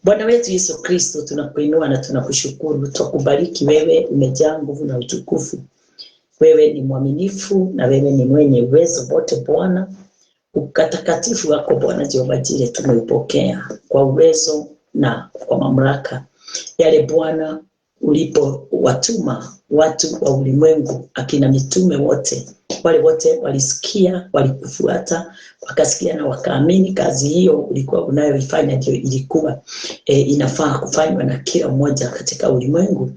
Bwana wetu Yesu Kristo, tunakuinua na tunakushukuru. Tukubariki wewe, umejaa nguvu na utukufu. Wewe ni mwaminifu na wewe ni mwenye uwezo wote Bwana. Ukatakatifu wako Bwana Jehova Jire tumeupokea kwa uwezo na kwa mamlaka yale Bwana ulipo watuma watu wa ulimwengu, akina mitume wote, wale wote walisikia, walikufuata, wakasikia na wakaamini. Kazi hiyo ulikuwa unayoifanya ndio ilikuwa inafaa kufanywa na kila mmoja katika ulimwengu.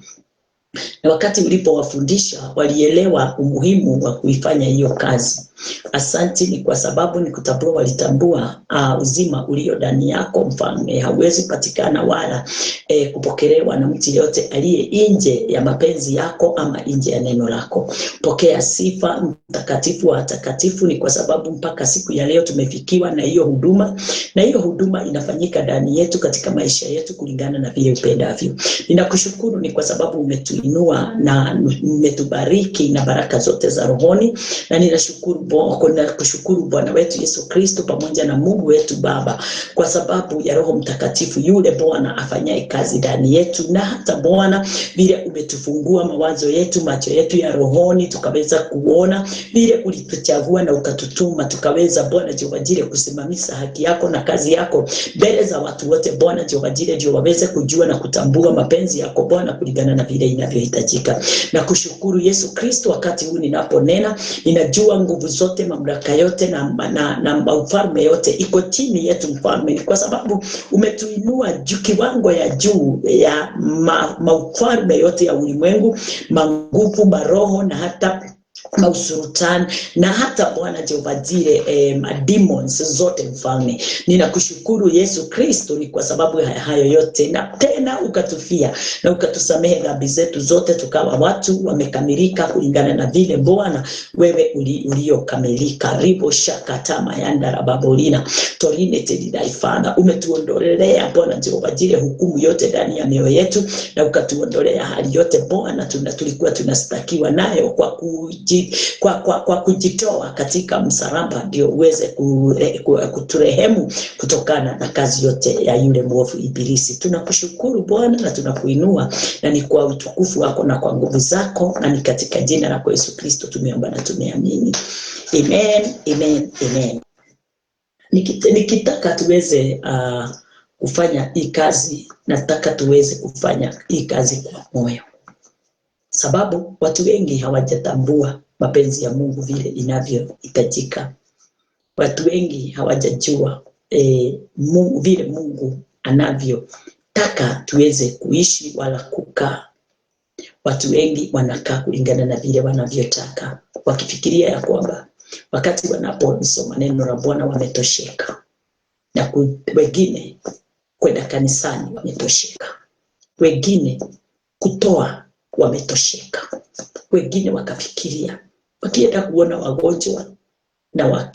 Na wakati ulipowafundisha walielewa umuhimu wa kuifanya hiyo kazi. Asante ni kwa sababu ni kutambua, walitambua uzima ulio ndani yako Mfalme, hauwezi patikana wala kupokelewa na mtu yote aliye nje ya mapenzi yako ama nje ya neno lako. Pokea sifa mtakatifu wa takatifu, ni kwa sababu mpaka siku ya leo tumefikiwa na hiyo huduma, na hiyo huduma inafanyika ndani yetu katika maisha yetu kulingana na vile upendavyo. Ninakushukuru ni kwa sababu umetuinua na umetubariki na baraka zote za rohoni, na ninashukuru kushukuru Bwana wetu Yesu Kristo pamoja na Mungu wetu Baba kwa sababu ya Roho Mtakatifu yule Bwana afanyaye kazi ndani yetu, na hata Bwana vile umetufungua mawazo yetu, macho yetu ya rohoni, tukaweza kuona vile ulituchagua na ukatutuma, tukaweza Bwana Jehova Jire kusimamisha haki yako na kazi yako mbele za watu wote Bwana Jehova Jire, ndio waweze kujua na kutambua mapenzi yako Bwana kulingana na vile inavyohitajika. Na kushukuru Yesu Kristo, wakati huu ninaponena, ninajua nguvu zote, mamlaka yote na ufalme yote iko chini yetu Mfalme, kwa sababu umetuinua juu, kiwango ya juu ya maufalme yote ya ulimwengu, manguvu, maroho na hata mausultani na hata Bwana Jehova Jire demons zote Mfalme. Ninakushukuru Yesu Kristo ni kwa sababu ya hayo yote, na tena ukatufia na ukatusamehe dhambi zetu zote, tukawa watu wamekamilika kulingana na vile Bwana wewe uliokamilika. Ribo shakatama yanda rababolina torine tedidai Father, umetuondolea Bwana Jehova Jire hukumu yote ndani ya mioyo yetu, na ukatuondolea hali yote Bwana tulikuwa tunastakiwa nayo kwa kujitoa katika msalaba, ndio uweze kuturehemu kutokana na kazi yote ya yule mwovu Ibilisi. Tunakushukuru Bwana na tunakuinua, na ni kwa utukufu wako na kwa nguvu zako, na ni katika jina la Yesu Kristo tumeomba na tumeamini. Amen, amen, amen. Nikitaka tuweze kufanya hii kazi, nataka tuweze kufanya hii kazi kwa moyo, sababu watu wengi hawajatambua mapenzi ya Mungu vile inavyohitajika. Watu wengi hawajajua vile Mungu anavyotaka tuweze kuishi wala kukaa. Watu wengi wanakaa kulingana na vile wanavyotaka, wakifikiria ya kwamba wakati wanaposoma neno la Bwana wametosheka, na wengine kwenda kanisani wametosheka, wengine kutoa wametosheka, wengine wakafikiria wakienda kuona wagonjwa na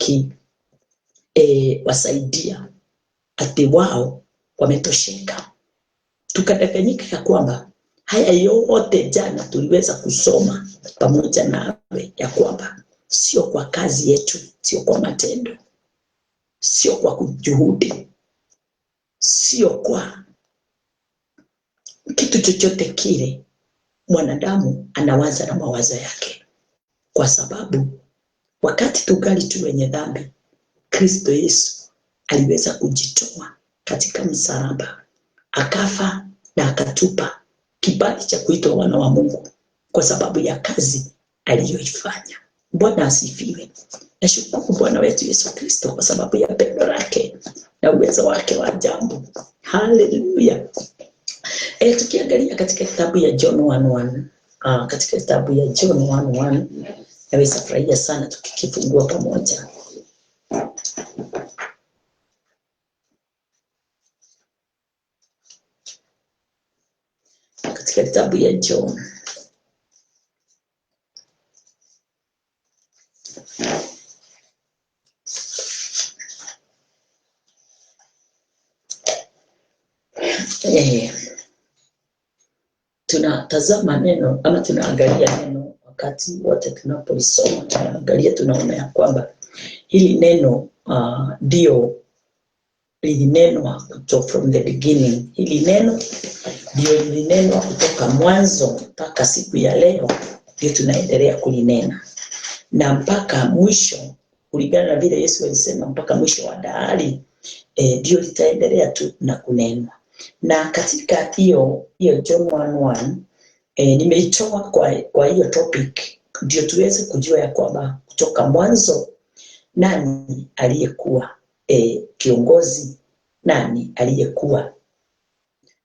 wasaidia ati wao wametosheka. Tukadanganyika ya kwamba haya yote jana tuliweza kusoma pamoja nawe ya kwamba sio kwa kazi yetu, sio kwa matendo, sio kwa kujuhudi, sio kwa kitu chochote kile. Mwanadamu anawaza na mawazo yake, kwa sababu wakati tungali tu wenye dhambi, Kristo Yesu aliweza kujitoa katika msalaba, akafa na akatupa kibali cha kuitwa wana wa Mungu kwa sababu ya kazi aliyoifanya. Bwana asifiwe. Nashukuru Bwana wetu Yesu Kristo kwa sababu ya pendo lake na uwezo wake wa ajabu. Haleluya. Tukiangalia katika kitabu ya John 1:1, katika kitabu ya John 1:1, naweza furahia sana tukikifungua pamoja. Katika kitabu ya John tunatazama neno ama tunaangalia neno wakati wote tunapolisoma, tunaangalia tunaona ya kwamba hili neno ndio lilinenwa kutoka from the beginning. Hili neno ndio lilinenwa kutoka mwanzo mpaka siku ya leo, ndio tunaendelea kulinena na mpaka mwisho, kulingana na vile Yesu alisema mpaka mwisho wa dahari, ndio litaendelea tu na kunenwa. Na katika hiyo John 1:1 nimeitoa kwa hiyo topic ndio tuweze kujua ya kwamba kutoka mwanzo nani aliyekuwa kiongozi, nani aliyekuwa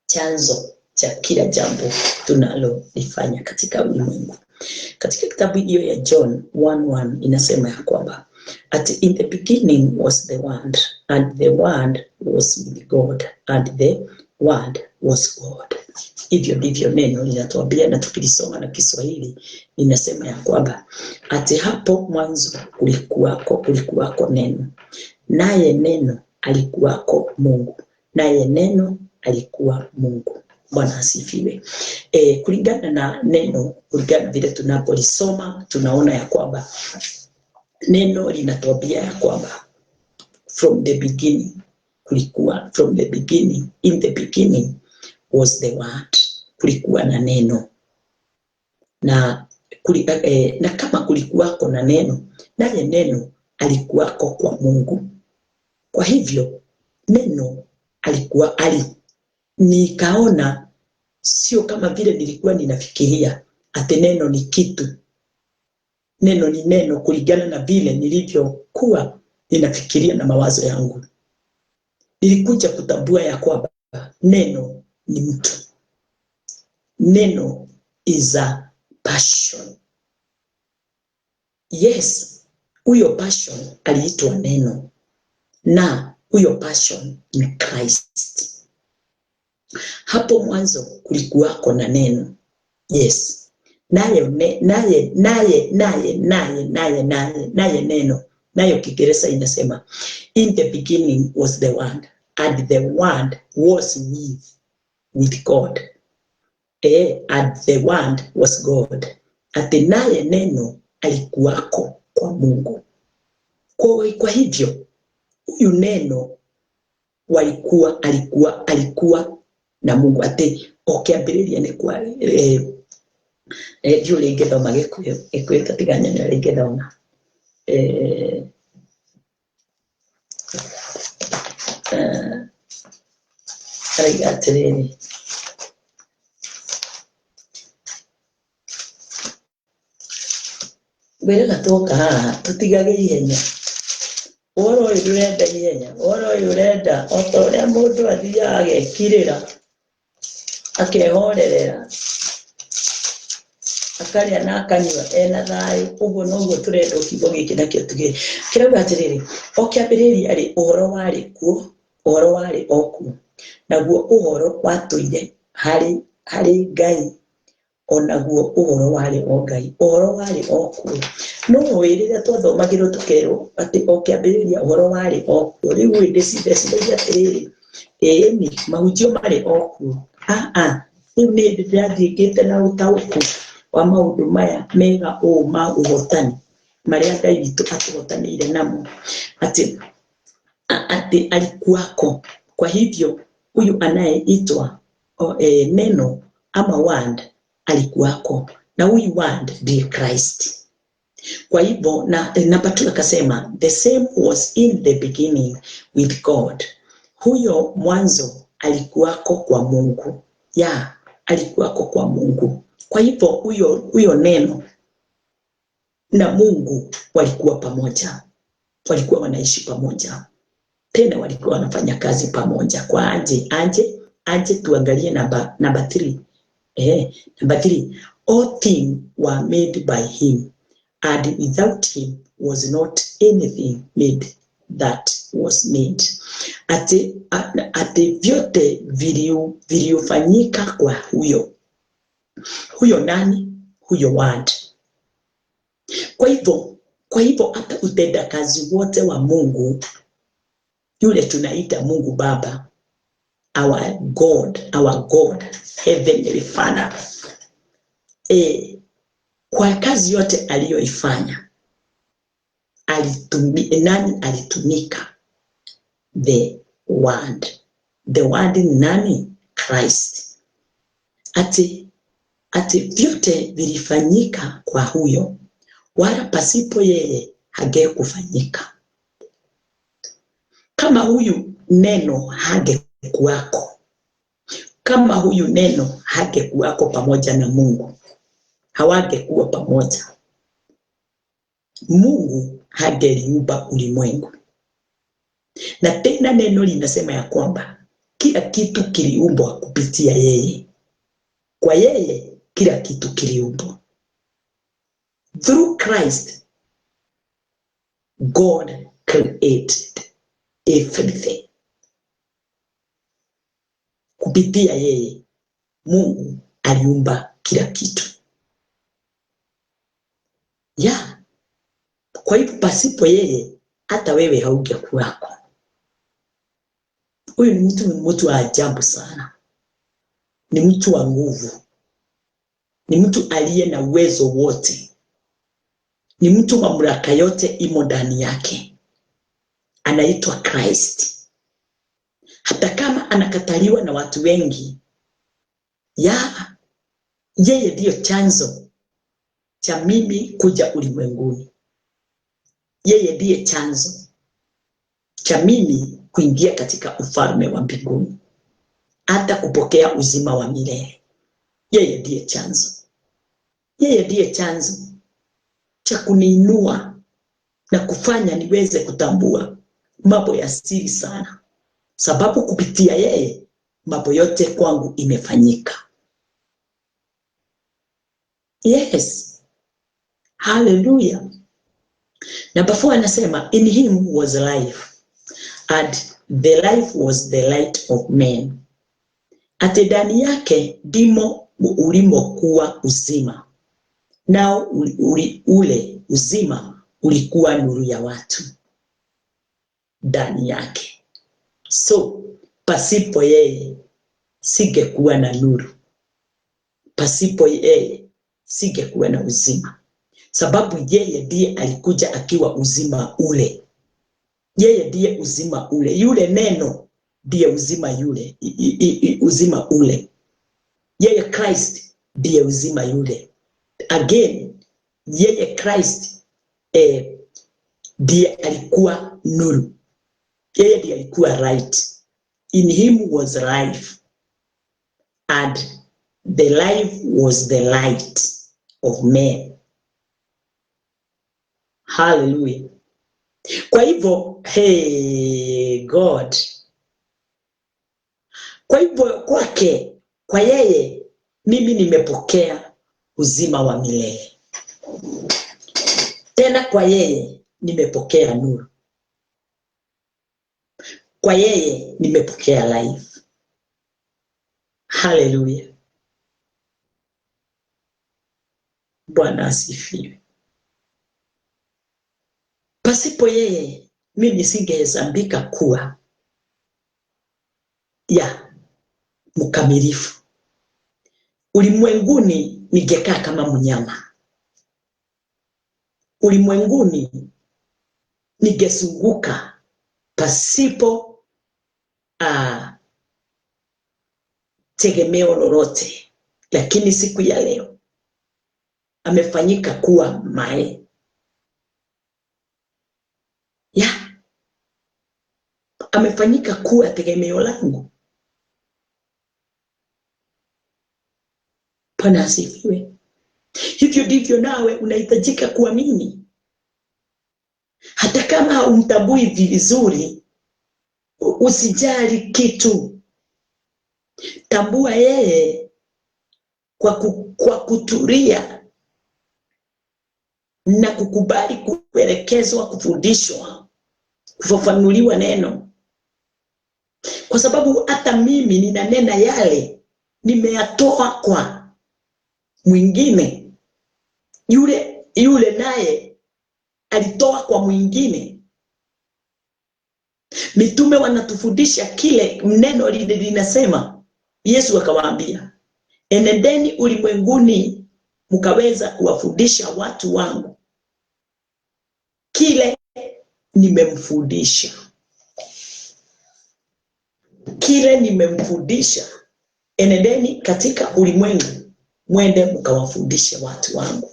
chanzo cha kila jambo tunalolifanya katika ulimwengu. Katika kitabu hiyo ya John 1:1 inasema ya kwamba in the beginning was the Word, and the Word was with God, and the Word was God. Hivyo ndivyo neno linatuambia, na tukilisoma na Kiswahili inasema ya kwamba hapo mwanzo kulikuwako neno, naye neno alikuwako Mungu, naye neno alikuwa Mungu. Bwana asifiwe. Kulingana na neno, kulingana vile tunapolisoma, tunaona ya kwamba neno linatuambia ya kwamba from the beginning kulikuwa, from the beginning, in the beginning was the Word. Kulikuwa na neno na kama kulikuwako na neno, naye neno alikuwako kwa Mungu. Kwa hivyo neno alikuwa nikaona sio kama vile nilikuwa ninafikiria ati neno ni kitu. Neno ni neno kulingana na vile nilivyokuwa ninafikiria na mawazo yangu. Nilikuja kutambua ya kwamba neno ni mtu. Neno is a passion. Yes, huyo passion aliitwa neno, na huyo passion ni Christ. Hapo mwanzo kulikuwako na neno. Yes. Naye neno. Nayo Kiingereza inasema in the beginning was the Word, and the Word was with God. And the Word was God. Ati naye neno alikuwako kwa Mungu. Kwa hivyo huyu neno alikuwa na Mungu. Ati okiambiriria ni kwa ndio lingethoma gikuyu tatiganya ni lingethoma atiriri wera gatoka haha tutigage ihenya oro urenda ihenya oro urenda otoria mundu athiaga agekirira akehorerera akaria na akanywa ena thayu. Uguo noguo turenda kiugo giki nakio tuge kirauga atiriri okiambiriria ari uhoro wari kuo, uhoro wari okuo, naguo uhoro watuire hari Ngai, onaguo uhoro wari o Ngai, uhoro wari okuo. No wirire twathomagirwo tukerwo ati okiambiriria uhoro wari okuo, riu ndicithecithagia atiriri ni mahunjio mari okuo. Riu ni ndirathiĩkĩte na ũtaũku wa maũndũ maya mega ma ũhotani marĩa Ngai witũ atuhotanĩire namo, ati alikuwako. Kwa hivyo huyu anayeitwa neno ama Word alikuwako, na huyu Word ndiye Christ. Kwa hivyo na Petro akasema the same was in the beginning with God. Huyo mwanzo alikuwako kwa Mungu. Alikuwako kwa Mungu. Kwa hivyo huyo neno na Mungu walikuwa pamoja. Walikuwa wanaishi pamoja. Tena walikuwa wanafanya kazi pamoja. Kwa aje tuangalie namba 3. Number 3. All things were made by him, and without him was not anything made that was made. Ati vyote viliofanyika kwa huyo nani? Huyo Word. Kwa hivyo hata utenda kazi wote wa Mungu, yule tunaita Mungu Baba, our God, Heavenly Father, kwa kazi yote aliyoifanya nani alitumika? The word. The word ni nani? Christ. Ati vyote vilifanyika kwa huyo, wala pasipo yeye hangekufanyika. Kama huyu neno hangekuwako, kama huyu neno hangekuwako pamoja na Mungu, hawangekuwa pamoja. Mungu hangeliumba ulimwengu. Na tena neno linasema ya kwamba kila kitu kiliumbwa kupitia yeye. Kwa yeye kila kitu kiliumbwa. Through Christ, God created everything. Kupitia yeye Mungu aliumba kila kitu. Ya, kwa hivyo pasipo yeye hata wewe haungekuwako. Huyu ni mtu wa ajabu sana. Ni mtu wa nguvu. Ni mtu aliye na uwezo wote. Ni mtu mamlaka yote imo ndani yake. Anaitwa Christ. Hata kama anakataliwa na watu wengi, yeye ndiyo chanzo cha mimi kuja ulimwenguni. Yeye ndiye chanzo cha mimi kuingia katika ufalme wa mbinguni, hata kupokea uzima wa milele. Yeye ndiye chanzo. Yeye ndiye chanzo cha kuniinua na kufanya niweze kutambua mambo ya siri sana, sababu kupitia yeye mambo yote kwangu imefanyika. Yes. Hallelujah. Number 4 anasema, in him was life, and the life was the light of men. Ati ndani yake ndimo ulimokuwa uzima, nao ule uzima ulikuwa nuru ya watu. Ndani yake. So pasipo yeye singekuwa na nuru. Pasipo yeye singekuwa na uzima. Sababu yeye ndiye alikuja akiwa uzima ule. Yeye ndiye uzima ule. Yule neno ndiye uzima yule. Uzima ule. Yeye Christ ndiye uzima yule. Again, yeye Christ ndiye alikuwa nuru. Yeye ndiye alikuwa right. In him was life, and the life was the light of men. Hallelujah. Kwa hivyo, hey God. Kwa hivyo kwake, kwa yeye, mimi nimepokea uzima wa milele. Tena kwa yeye nimepokea nuru. Kwa yeye nimepokea life. Hallelujah. Bwana asifiwe. Pasipo yeye mimi singehesabika kuwa mkamilifu. Ulimwenguni ningekaa kama mnyama. Ulimwenguni ningesunguka pasipo tegemeo lolote. Lakini siku ya leo amefanyika kuwa mae. Amefanyika kuwa tegemeo langu. Bwana asifiwe. Hivyo ndivyo nawe unahitajika kuamini. Hata kama haumtambui vizuri, usijali kitu. Tambua yeye kwa kutulia na kukubali kuelekezwa, kufundishwa, kufafanuliwa neno. Kwa sababu hata mimi ninanena yale nimeyatoa kwa mwingine. Yule naye alitoa kwa mwingine. Mitume wanatufundisha kile neno linasema. Yesu akawaambia, enendeni ulimwenguni mkaweza kuwafundisha watu wangu kile nimemfundisha. kile nimemfundisha, enendeni katika ulimwengu, mwende mkawafundishe watu wangu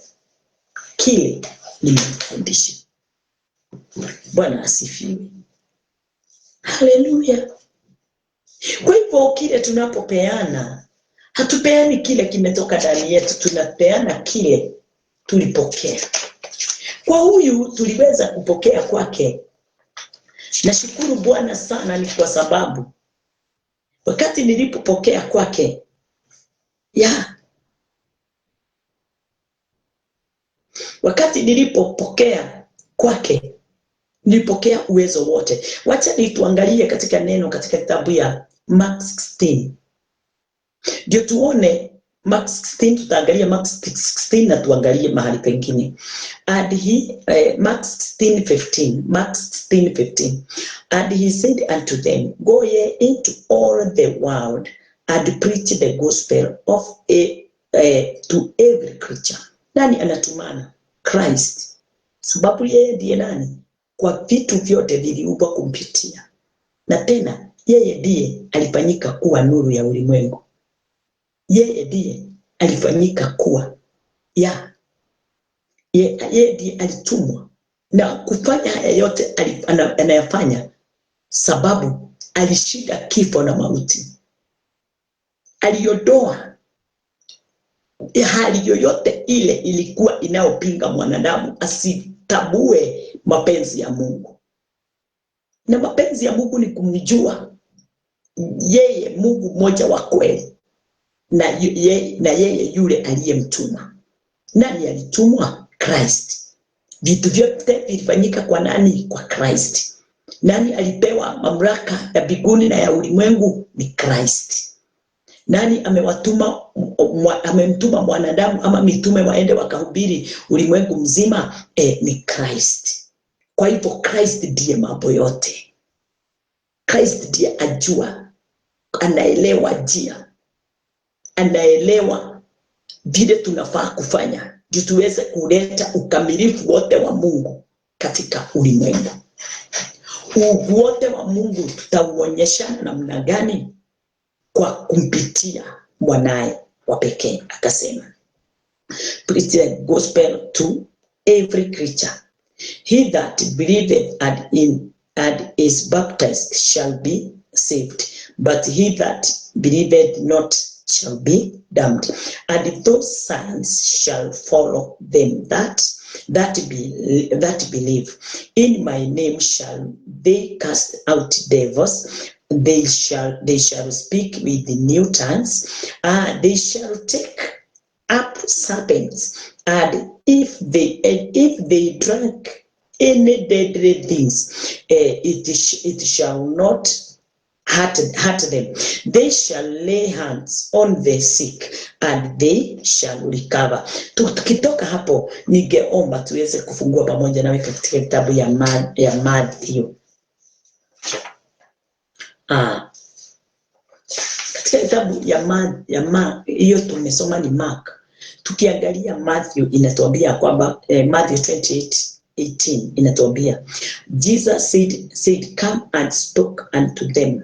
kile nimemfundisha. Bwana asifiwe. Haleluya. Kwa hivyo kile tunapopeana, hatupeani kile kimetoka ndani yetu, tunapeana kile tulipokea. Kwa huyu tuliweza kupokea kwake. Nashukuru Bwana sana, ni kwa sababu wakati nilipopokea kwake, wakati nilipopokea kwake, nilipokea uwezo wote. Wacha nituangalie katika neno katika kitabu ya Mark 16. Ndio tuone Mark 16, tutaangalia Mark 16 na tuangalie mahali pengine. And Mark 16:15. Mark 16:15. And he said unto them, go ye into all the world and preach the gospel to every creature. Nani anatumana? Christ. Sababu yeye ndiye nani? Kwa vitu vyote viliumbwa kumpitia. Na tena yeye ndiye alifanyika kuwa nuru ya ulimwengu. Yeye ndiye alifanyika kuwa yeye ndiye alitumwa na kufanya haya yote anayafanya, sababu alishinda kifo na mauti. Aliondoa hali yoyote ile ilikuwa inayopinga mwanadamu asitabue mapenzi ya Mungu. Na mapenzi ya Mungu ni kumjua yeye Mungu mmoja wa kweli, na yeye yule aliyemtuma. Nani alitumwa? Christ. Vitu vyote vilifanyika kwa nani? Kwa Christ. Nani alipewa mamlaka ya mbinguni na ya ulimwengu? Ni Christ. Nani amemtuma mwanadamu ama mitume waende wakahubiri ulimwengu mzima? Ni Christ. Kwa hivyo Christ ndiye mambo yote. Christ ndiye ajua, anaelewa njia, anaelewa vile tunafaa kufanya ndio tuweze kuleta ukamilifu wote wa Mungu katika ulimwengu. Wote wa Mungu tutauonyesha namna gani? Kwa kumpitia mwanae wa pekee. Akasema, preach the gospel to every creature. He that believeth and is baptized shall be saved, but he that believeth not shall be damned. And those signs shall follow them that believe. In my name shall they cast out devils. They shall speak with new tongues. They shall take up serpents, and if they drink any deadly things, it shall not hurt them. They shall lay hands on the sick and they shall recover. Tukitoka hapo, ningeomba tuweze kufungua pamoja nawe katika kitabu ya Matthew. Katika kitabu ya hiyo tumesoma ni Mark. Tukiangalia Matthew inatuambia kwamba Matthew 28:18 inatuambia, Jesus said come and spoke unto them.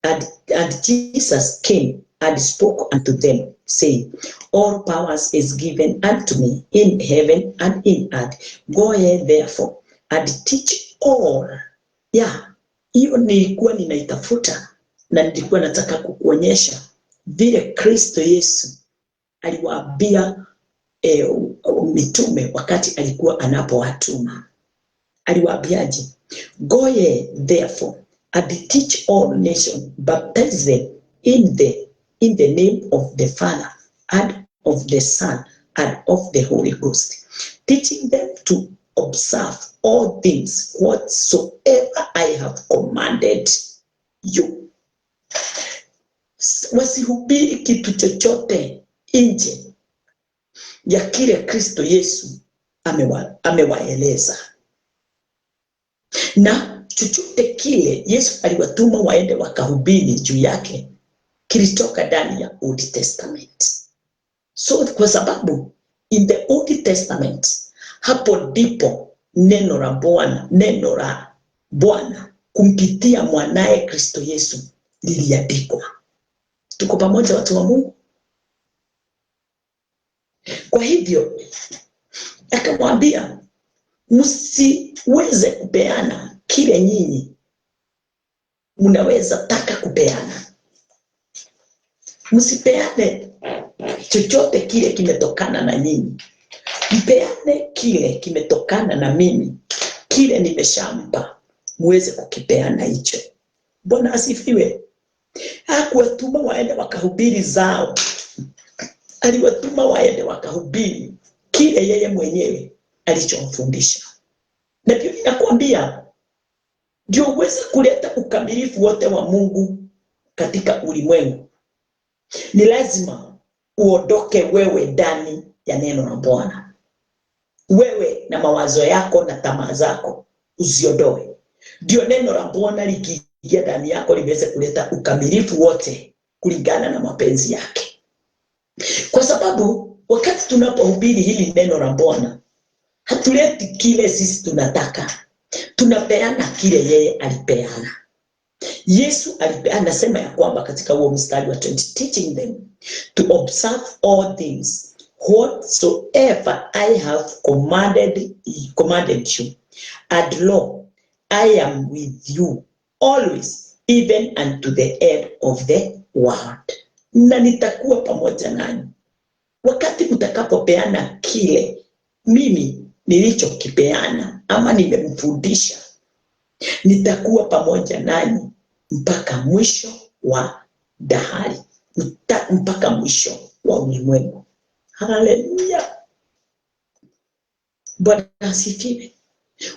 And Jesus came and spoke unto them, saying, all powers is given unto me in heaven and in earth. Go ye therefore and teach all. Hiyo nilikuwa ninaitafuta na nilikuwa nataka kukuonyesha vile Kristo Yesu aliwaambia mitume wakati alikuwa anapowatuma. Aliwaambiaje? Go ye therefore and teach all nations, baptize them in the name of the Father and of the Son and of the Holy Ghost, teaching them to observe all things whatsoever I have commanded you. Wasihubiri kitu chochote nje ya kile Kristo Yesu amewaeleza. Na chochote kile Yesu aliwatuma waende wakahubiri juu yake kilitoka ndani ya Old Testament. So kwa sababu in the Old Testament hapo ndipo neno la Bwana kumpitia mwanaye Kristo Yesu liliandikwa. Tuko pamoja watu wa Mungu? Kwa hivyo akamwambia msiweze kupeana kile nyinyi mnaweza taka kupeana. Msipeane chochote kile kimetokana na nyinyi. Mpeane kile kimetokana na mimi, kile nimeshampa muweze kukipeana hicho. Bwana asifiwe. Hakuwatuma waende wakahubiri zao, aliwatuma waende wakahubiri kile yeye mwenyewe alichomfundisha. Na pia ninakwambia ndio uweze kuleta ukamilifu wote wa Mungu katika ulimwengu, ni lazima uondoke wewe ndani ya neno la Bwana. Wewe na mawazo yako na tamaa zako uziondoe, ndio neno la Bwana likiingia ndani yako liweze kuleta ukamilifu wote kulingana na mapenzi yake. Kwa sababu wakati tunapohubiri hili neno la Bwana, hatuleti kile sisi tunataka, tunapeana kile yeye alipeana. Yesu anasema ya kwamba katika huo mstari wa 20, teaching them to observe all things whatsoever I have commanded you, and lo, I am with you always, even unto the end of the world. Na nitakuwa pamoja nanyi wakati mtakapopeana kile mimi nilichokipeana ama nimemfundisha. Nitakuwa pamoja nanyi mpaka mwisho wa dahari, mpaka mwisho wa ulimwengu. Haleluya, Bwana asifiwe.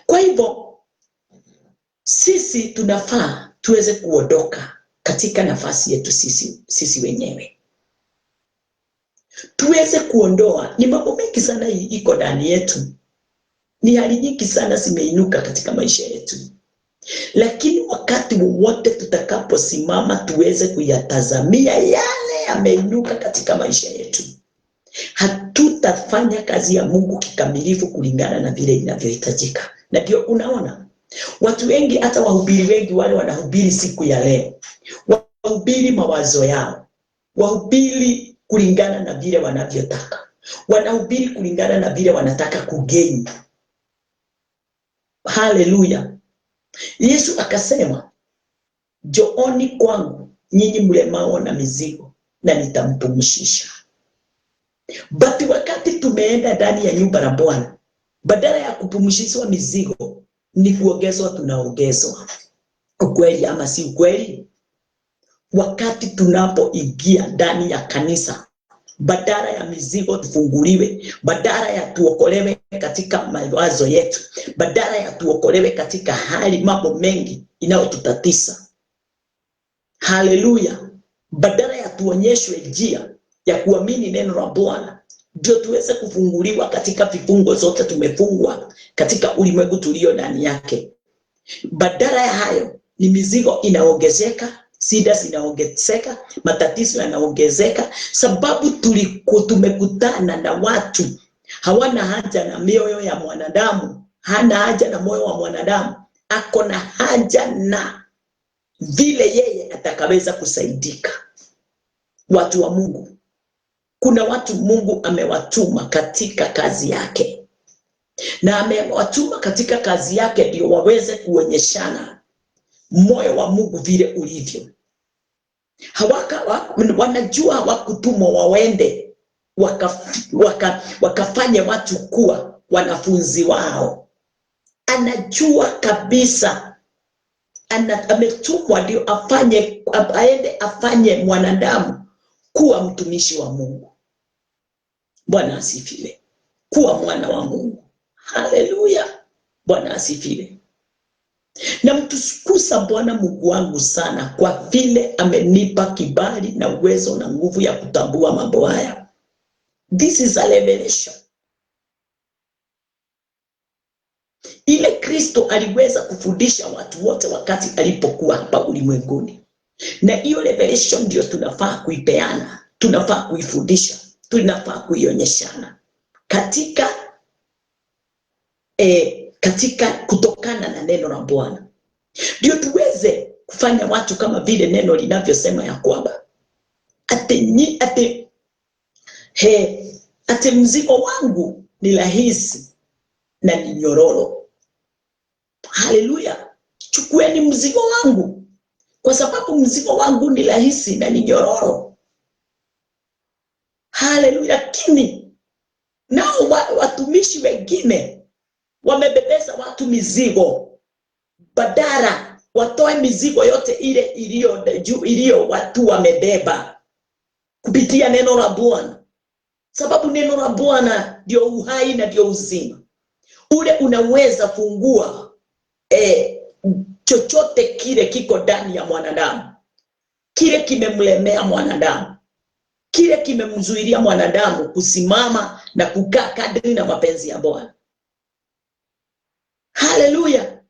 Kwa hivyo sisi tunafaa tuweze kuondoka katika nafasi yetu sisi wenyewe, tuweze kuondoa. Ni mambo mengi sana iko ndani yetu, ni hali nyingi sana zimeinuka katika maisha yetu, lakini wakati wowote tutakaposimama tuweze kuyatazamia yale yameinuka katika maisha yetu, hatutafanya kazi ya Mungu kikamilifu kulingana na vile inavyohitajika. Na ndio unaona watu wengi, hata wahubiri wengi wale wanahubiri siku ya leo, wahubiri mawazo yao, wahubiri kulingana na vile wanavyotaka, wanahubiri kulingana na vile wanataka kugeni. Haleluya. Yesu akasema, njooni kwangu nyinyi mlemao na mizigo na nitampumzisha. But wakati tumeenda ndani ya nyumba la Bwana, badala ya kupumzishwa mizigo ni kuongezwa, tunaongezwa. Ukweli ama si ukweli? Wakati tunapoingia ndani ya kanisa, badala ya mizigo tufunguliwe, badala ya tuokolewe katika mawazo yetu, badala ya tuokolewe katika hali mambo mengi inayotutatiza. Haleluya. Badala ya tuonyeshwe njia ya kuamini neno la Bwana, ndio tuweze kufunguliwa katika vifungo zote tumefungwa katika ulimwengu tulio ndani yake. Badala ya hayo ni mizigo inaongezeka, shida zinaongezeka, matatizo yanaongezeka, sababu tumekutana na watu hawana haja na mioyo ya mwanadamu, hana haja na moyo wa mwanadamu, ako na haja na vile yeye atakaweza kusaidika. Watu wa Mungu, kuna watu Mungu amewatuma katika kazi yake, na amewatuma katika kazi yake ndio waweze kuonyeshana moyo wa Mungu vile ulivyo. Wanajua hawakutumwa waende wakafanye watu kuwa wanafunzi wao. Anajua kabisa ametumwa ndio aende afanye mwanadamu kuwa mtumishi wa Mungu. Bwana asifiwe. Kuwa mwana wa Mungu. Haleluya. Bwana asifiwe. Na mtukuza Bwana Mungu wangu sana kwa vile amenipa kibali na uwezo na nguvu ya kutambua mambo haya. This is a revelation. Ile Kristo aliweza kufundisha watu wote wakati alipokuwa hapa ulimwenguni. Na hiyo revelation ndio tunafaa kuipeana, tunafaa kuifundisha, tunafaa kuionyeshana katika kutokana na neno la Bwana. Ndio tuweze kufanya watu kama vile neno linavyosema ya kwamba ate mzigo wangu ni rahisi na ni nyororo. Haleluya. Chukueni mzigo wangu, kwa sababu mzigo wangu ni rahisi na ni nyororo. Haleluya. Lakini nao watumishi wengine wamebebeza watu mizigo, badala watoe mizigo yote ile iliyo watu wamebeba kupitia neno la Bwana. Sababu neno la Bwana ndio uhai na ndio uzima. Ule unaweza fungua chochote kile kiko ndani ya mwanadamu, kile kimemlemea mwanadamu, kile kimemzuilia mwanadamu kusimama na kukaa kadri na mapenzi ya Bwana. Haleluya.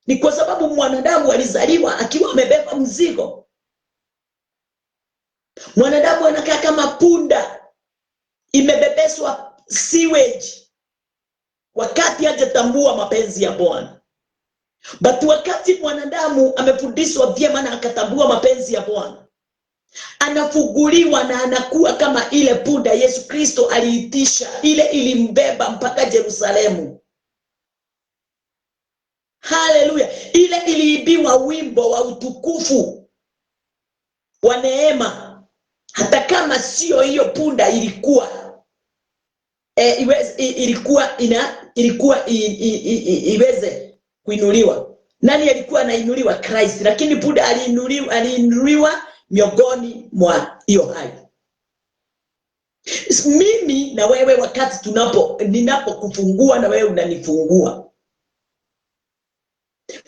Ni kwa sababu mwanadamu alizaliwa akiwa amebeba mzigo. Mwanadamu anakaa kama punda imebebeswa sewage wakati hajatambua mapenzi ya Bwana. But wakati mwanadamu amefundishwa vyema na akatambua mapenzi ya Bwana, anafuguliwa na anakuwa kama ile punda Yesu Kristo aliitisha, ile ilimbeba mpaka Yerusalemu. Haleluya. Ile iliibiwa wimbo wa utukufu wa neema, hata kama sio hiyo punda ilikuwa ilikuwa iweze kuinuliwa. Nani alikuwa anainuliwa? Christ. Lakini punda aliinuliwa miongoni mwa hiyo hai. Mimi na wewe, wakati ninapokufungua na wewe unanifungua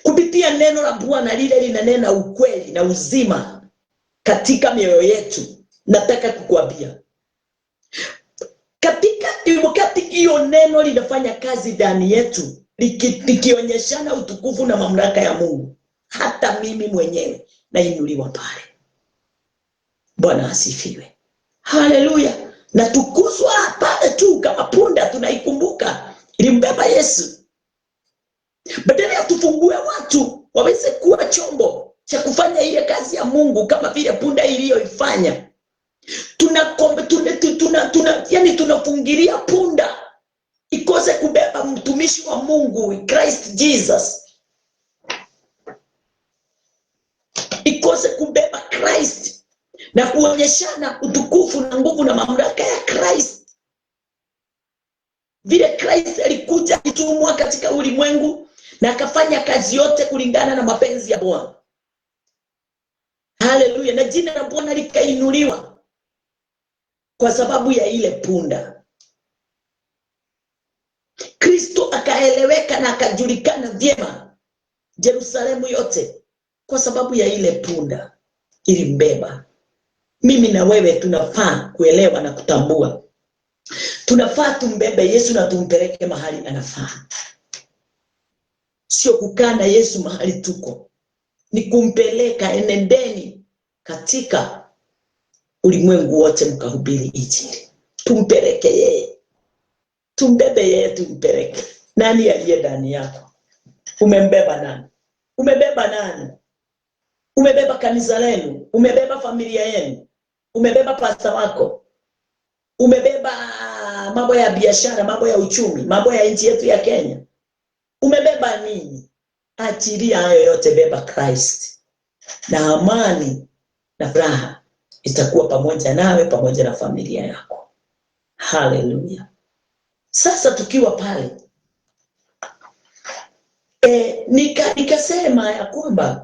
kupitia neno la Bwana lile linanena ukweli na uzima katika mioyo yetu, nataka kukuambia wakati hiyo neno linafanya kazi ndani yetu, likionyeshana utukufu na mamlaka ya Mungu, hata mimi mwenyewe nainuliwa pale. Bwana asifiwe. Haleluya. Na tukuzwa pale tu kama punda, tunaikumbuka ilimbeba Yesu. Badala ya tufungue watu waweze kuwa chombo cha kufanya ile kazi ya Mungu kama vile punda iliyoifanya, tunafungilia punda ikose kubeba mtumishi wa Mungu Christ Jesus, ikose kubeba Christ na kuonyeshana utukufu na nguvu na mamlaka ya Christ. Vile Christ alikuja kutumwa katika ulimwengu na akafanya kazi yote kulingana na mapenzi ya Bwana. Haleluya. Na jina la Bwana likainuliwa kwa sababu ya ile punda. Kristo akaeleweka na akajulikana vyema Yerusalemu yote kwa sababu ya ile punda ilimbeba. Mimi na wewe tunafaa kuelewa na kutambua, tunafaa tumbebe Yesu na tumpeleke mahali anafaa. Sio kukaa na Yesu mahali tuko, ni kumpeleka. Enendeni katika ulimwengu wote mkahubiri injili. Tumpeleke yeye, tumbebe yeye, tumpeleke. Nani aliye ndani yako? Umembeba nani? Umebeba nani? Umebeba kanisa lenu, umebeba familia yenu, umebeba pasta wako, umebeba mambo ya biashara, mambo ya uchumi, mambo ya nchi yetu ya Kenya. Umebeba nini? Achilia hayo yote, beba Christ, na amani na furaha itakuwa pamoja nawe, pamoja na familia yako. Haleluya. Sasa tukiwa pale, nikasema ya kwamba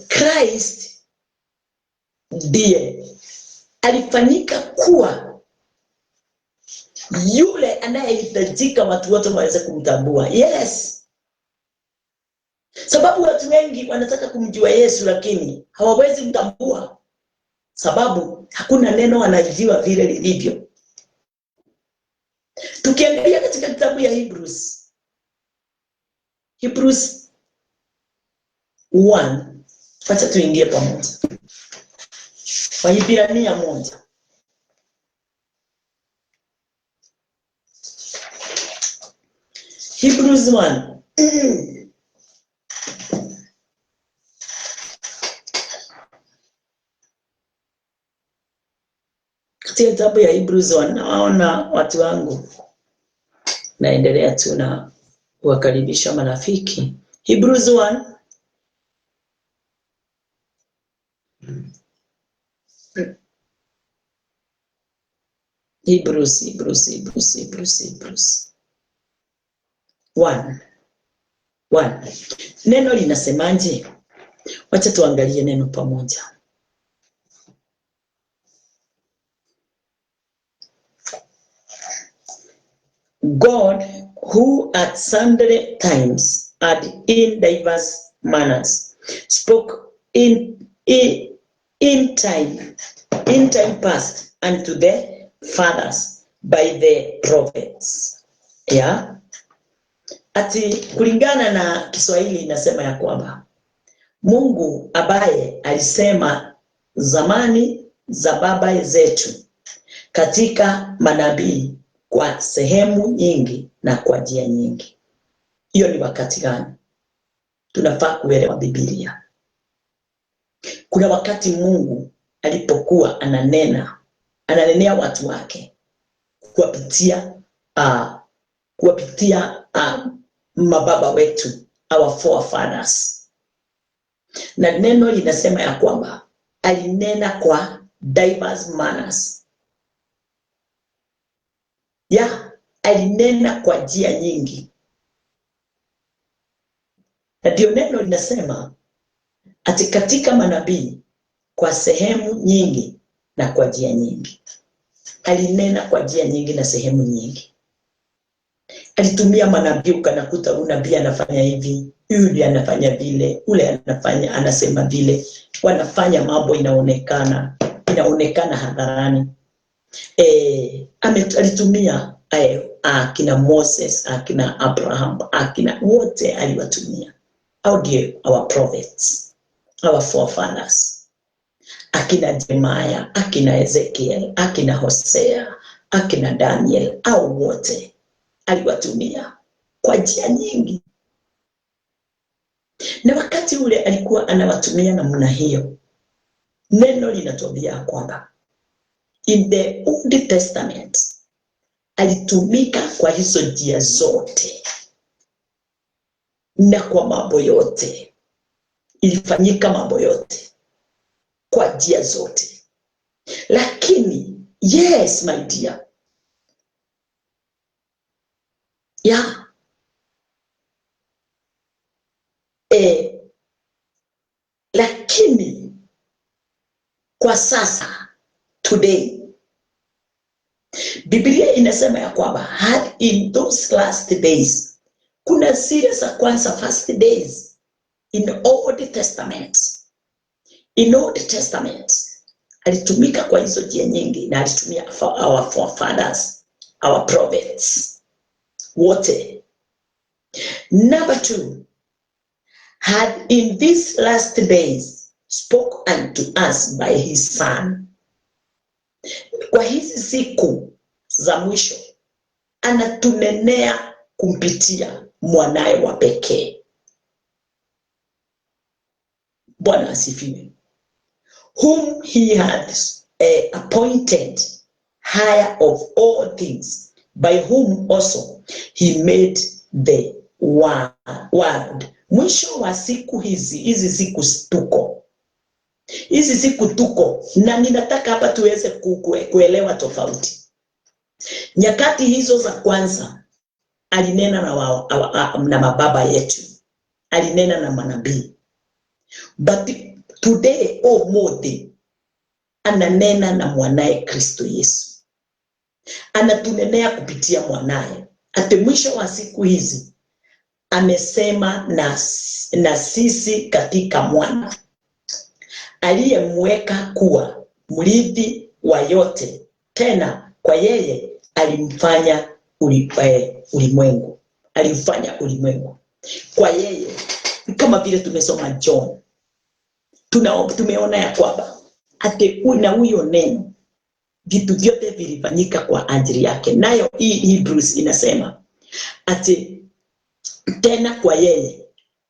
Christ ndiye alifanyika kuwa yule anayehitajika watu wote waweze kumtambua. Yes. Sababu watu wengi wanataka kumjua Yesu lakini hawawezi kumtambua, sababu hakuna neno anajua vile lilivyo. Tukiangalia katika kitabu ya Hebrews 1, acha tuingie pamoja. Waebrania 1. Hebrews 1. Katika kitabu ya Hebrews wanaona watu wangu, naendelea tu na kuwakaribisha marafiki. Hebrews 1 Hebrews 1 neno linasemaje? Wacha tuangalie neno pamoja. God, who at sundry times and in diverse manners spoke in time past unto the fathers by the prophets. Yeah. Ati kulingana na Kiswahili inasema ya kwamba Mungu ambaye alisema zamani za baba zetu katika manabii kwa sehemu nyingi na kwa njia nyingi. Hiyo ni wakati gani? Tunafaa kuelewa Biblia. Kuna wakati Mungu alipokuwa ananenea watu wake kuwapitia mababa wetu, our forefathers. Na neno linasema ya kwamba alinena kwa diverse manners. Alinena kwa njia nyingi. Na ndio neno linasema ati katika manabii kwa sehemu nyingi na kwa njia nyingi. Alinena kwa njia nyingi na sehemu nyingi. Alitumia manabii, ukanakuta unabii anafanya hivi, yule anafanya vile, ule anafanya anasema vile, wanafanya mambo inaonekana hadharani. Alitumia akina Moses, akina Abraham, akina wote aliwatumia. Our prophets, our forefathers, akina Jeremiah, akina Ezekiel, akina Hosea, akina Daniel, au wote aliwatumia kwa njia nyingi. Na wakati ule alikuwa anawatumia namna hiyo, neno linatuambia kwamba in the Old Testament alitumika kwa hizo njia zote na kwa mambo yote. Ilifanyika mambo yote kwa njia zote. Lakini yes my dear, lakini kwa sasa, today, Biblia inasema ya kwamba in those last days, kuna zile za kwanza, first days in Old Testament. In Old Testament alitumika kwa hizo njia nyingi, na alitumia our forefathers, our prophets wote. Number 2, had in these last days spoke unto us by his son. Kwa hizi siku za mwisho anatunenea kumpitia mwanae wa pekee. Bwana asifiwe. Whom he had appointed higher of all things, by whom also he made the world. Mwisho wa siku hizi siku tuko. Hizi siku tuko, na ninataka hapa tuweze kuelewa tofauti. Nyakati hizo za kwanza alinena na mababa yetu, alinena na manabii. But today, mode, ananena na mwanae Kristo Yesu. Anatunenea kupitia mwanae. Ate mwisho wa siku hizi amesema na sisi katika mwana, aliyemweka kuwa mrithi wa yote, tena kwa yeye alimfanya ulimwengu. Alimfanya ulimwengu kwa yeye. Kama vile tumesoma John, tumeona ya kwamba ate na huyo neno vitu vyote vilifanyika kwa ajili yake. Nayo hii Hebrews inasema ate tena kwa yeye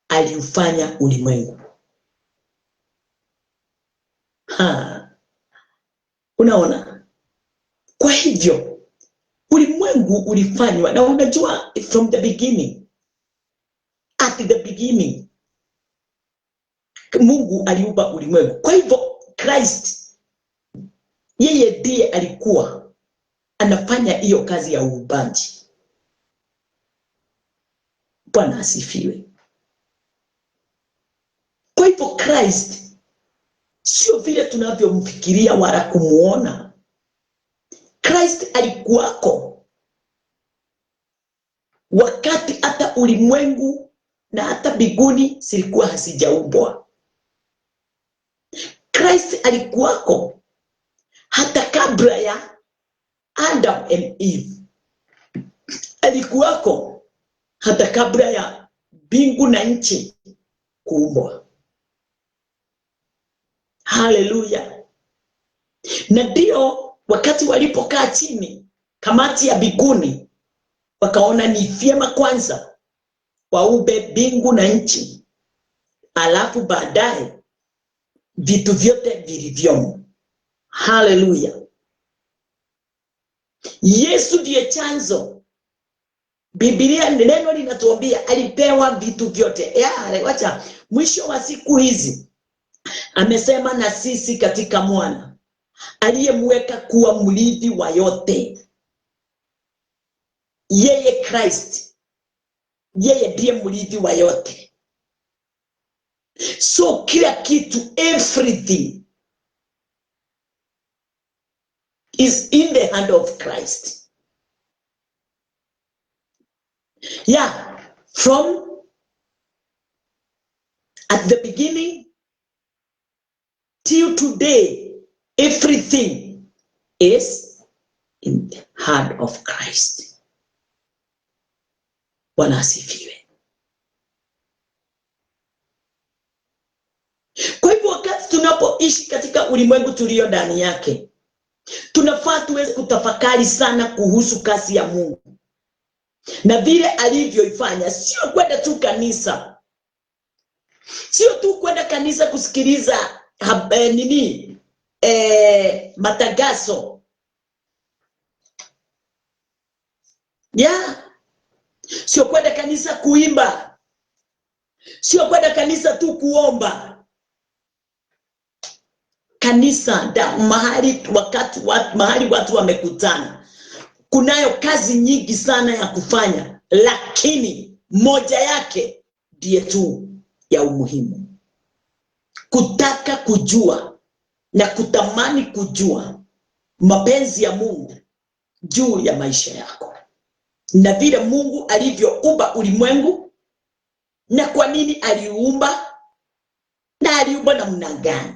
aliufanya ulimwengu. Unaona? Kwa hivyo ulimwengu ulifanywa, na unajua from the beginning, at the beginning Mungu aliumba ulimwengu. Kwa hivyo Christ yeye ndiye alikuwa anafanya hiyo kazi ya uumbaji. Bwana asifiwe. Kwa hivyo Christ sio vile tunavyomfikiria wala kumuona. Christ alikuwako wakati hata ulimwengu na hata mbinguni zilikuwa hazijaumbwa. Christ alikuwako hata kabla ya Adam and Eve. Alikuwako hata kabla ya mbingu na nchi kuumbwa. Haleluya. Na ndio wakati walipokaa chini kamati ya mbinguni, wakaona ni vyema kwanza waumbe mbingu na nchi, alafu baadaye vitu vyote vilivyomo. Haleluya. Yesu ndiye chanzo. Biblia neno linatuambia alipewa vitu vyote. Wacha mwisho wa siku hizi amesema na sisi katika mwana aliyemweka kuwa mrithi wa yote. Yeye Christ, yeye ndiye mrithi wa yote. So kila kitu, everything is in the hand of Christ. Yeah, from at the beginning till today, everything is in the hand of Christ. Bwana asifiwe. Kwa hivyo wakati tunapoishi katika ulimwengu tulio ndani yake, tunafaa tuweze kutafakari sana kuhusu kazi ya Mungu na vile alivyoifanya. Sio kwenda tu kanisa, sio tu kwenda kanisa kusikiliza matangazo. Sio kwenda kanisa kuimba, sio kwenda kanisa tu kuomba. Kanisa mahali watu wamekutana, kunayo kazi nyingi sana ya kufanya, lakini moja yake ndiye tu ya umuhimu: kutaka kujua na kutamani kujua mapenzi ya Mungu juu ya maisha yako, na vile Mungu alivyoumba ulimwengu, na kwa nini aliumba, na aliumba namna gani.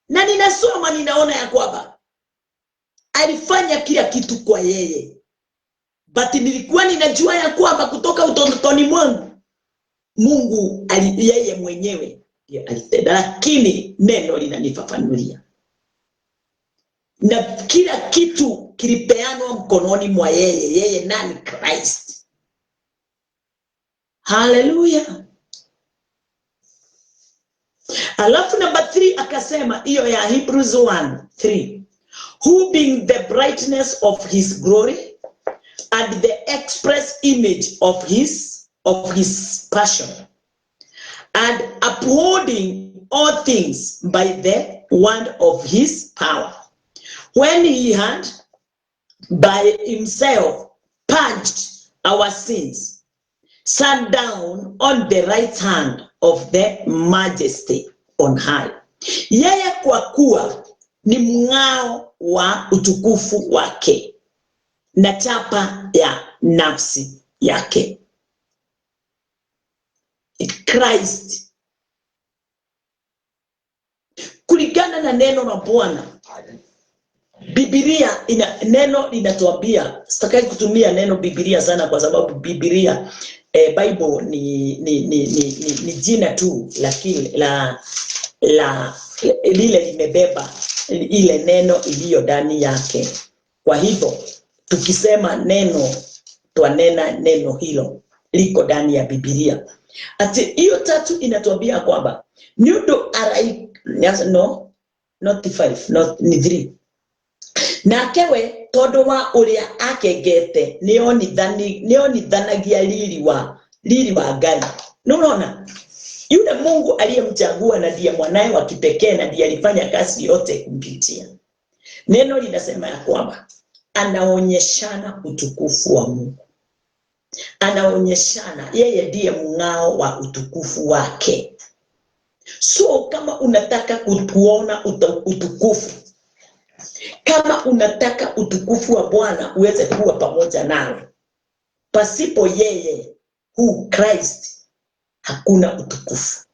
Na ninasoma ninaona ya kwamba alifanya kila kitu kwa yeye. But nilikuwa ninajua ya kwamba kutoka utotoni mwangu Mungu yeye mwenyewe alitenda, lakini neno linanifafanulia. Na kila kitu kilipeanwa mkononi mwa yeye. Yeye nani? Christ. Hallelujah. Alafu number 3 akasema, hiyo ya Hebrews 1:3, who being the brightness of his glory and the express image of his passion, and upholding all things by the word of his power, when he had by himself purged our sins, sat down on the right hand of the majesty on high. Yeye kwa kuwa ni mng'ao wa utukufu wake na chapa ya nafsi yake. Christ, kulingana na neno la Bwana, Biblia neno linatuambia, sitaki kutumia neno Biblia sana kwa sababu Biblia Bible ni jina tu, lakini lile limebeba ile neno iliyo ndani yake. Kwa hivyo tukisema neno, twanena neno hilo liko ndani ya Biblia. Ati hiyo 3 inatuambia kwamba nyundo arai no not 5 not ni 3 na kewe todo wa uria akegete neonithanagia lili wa gani. Unaona yule Mungu aliyemchagua na ndiye mwanae wa kipekee na ndiye alifanya kazi yote kumpitia. Neno linasema ya kwamba anaonyeshana utukufu wa Mungu. Anaonyeshana yeye ndiye mng'ao wa utukufu wake. So kama unataka kuona utukufu, kama unataka utukufu wa Bwana uweze kuwa pamoja nawe, pasipo yeye Christ hakuna utukufu.